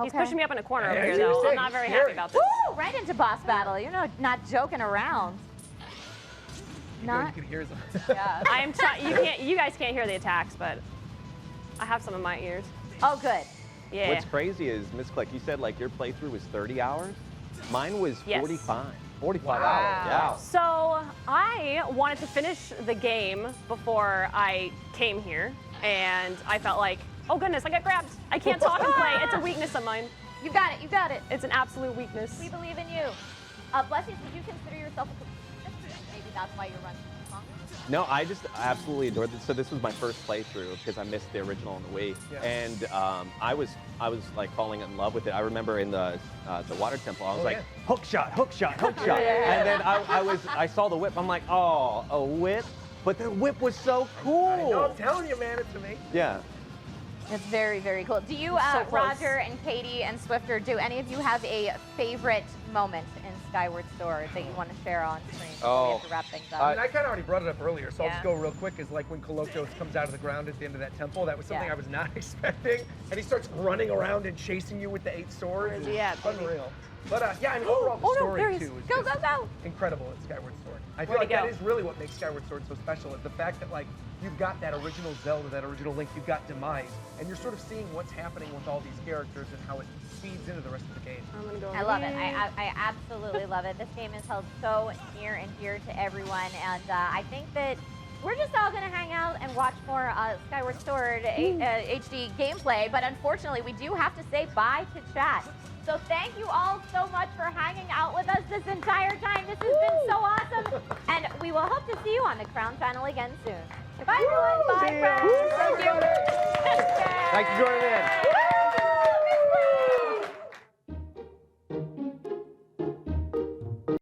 He's pushing me up in a corner over Hey, here, I was though. gonna I'm say, not very scary. happy about this. Woo! Right into boss battle. You know, not joking around. You Not. can hear them. Yeah, I am trying. You guys can't hear the attacks, but I have some in my ears. Oh, good. Yeah. What's crazy is, Miss Click, you said like your playthrough was 30 hours. Mine was Yes. 45. 45 hours. Yeah. So I wanted to finish the game before I came here, and I felt like, oh goodness, I got grabbed. I can't talk and play. It's a weakness of mine. You got it. You got it. It's an absolute weakness. We believe in you. Blessings, would you consider yourself a completionist? Maybe that's why you're running longer. No, I just absolutely adored this. So this was my first playthrough because I missed the original on the Wii, Yeah. and I was like falling in love with it. I remember in the water temple, I was like, yeah. hook shot, hook shot, hook shot, and then I saw the whip. I'm like, oh, a whip, but the whip was so cool. I know, I'm telling you, man, it's amazing. Yeah. It's very, very cool. Do you, So close. Roger and Katie and Swifter, do any of you have a favorite moment in Skyward Sword that you want to share on screen before we have to wrap things up? I mean, I kind of already brought it up earlier, so I'll Yeah. just go real quick. Is like when Koloktos comes out of the ground at the end of that temple. That was something Yeah. I was not expecting, and he starts running around and chasing you with the 8 swords. Where's he at, baby? Unreal. But yeah, I mean, overall the Oh, no, story there he too is. is Go, just go, go. incredible at Skyward Sword. I feel Where'd like he that go? is really what makes Skyward Sword so special. Is the fact that like you've got that original Zelda, that original Link, you've got Demise, and you're sort of seeing what's happening with all these characters and how it feeds into the rest of the game. I'm gonna go I love it. here. I absolutely love it. This game is held so near and dear to everyone, and I think that we're just all going to hang out and watch more Skyward Sword HD gameplay, but unfortunately, we do have to say bye to chat. So thank you all so much for hanging out with us this entire time. This has been so awesome, and we will hope to see you on the Crown channel again soon. Bye, everyone. Bye, friends. Thank you. Thanks for joining in.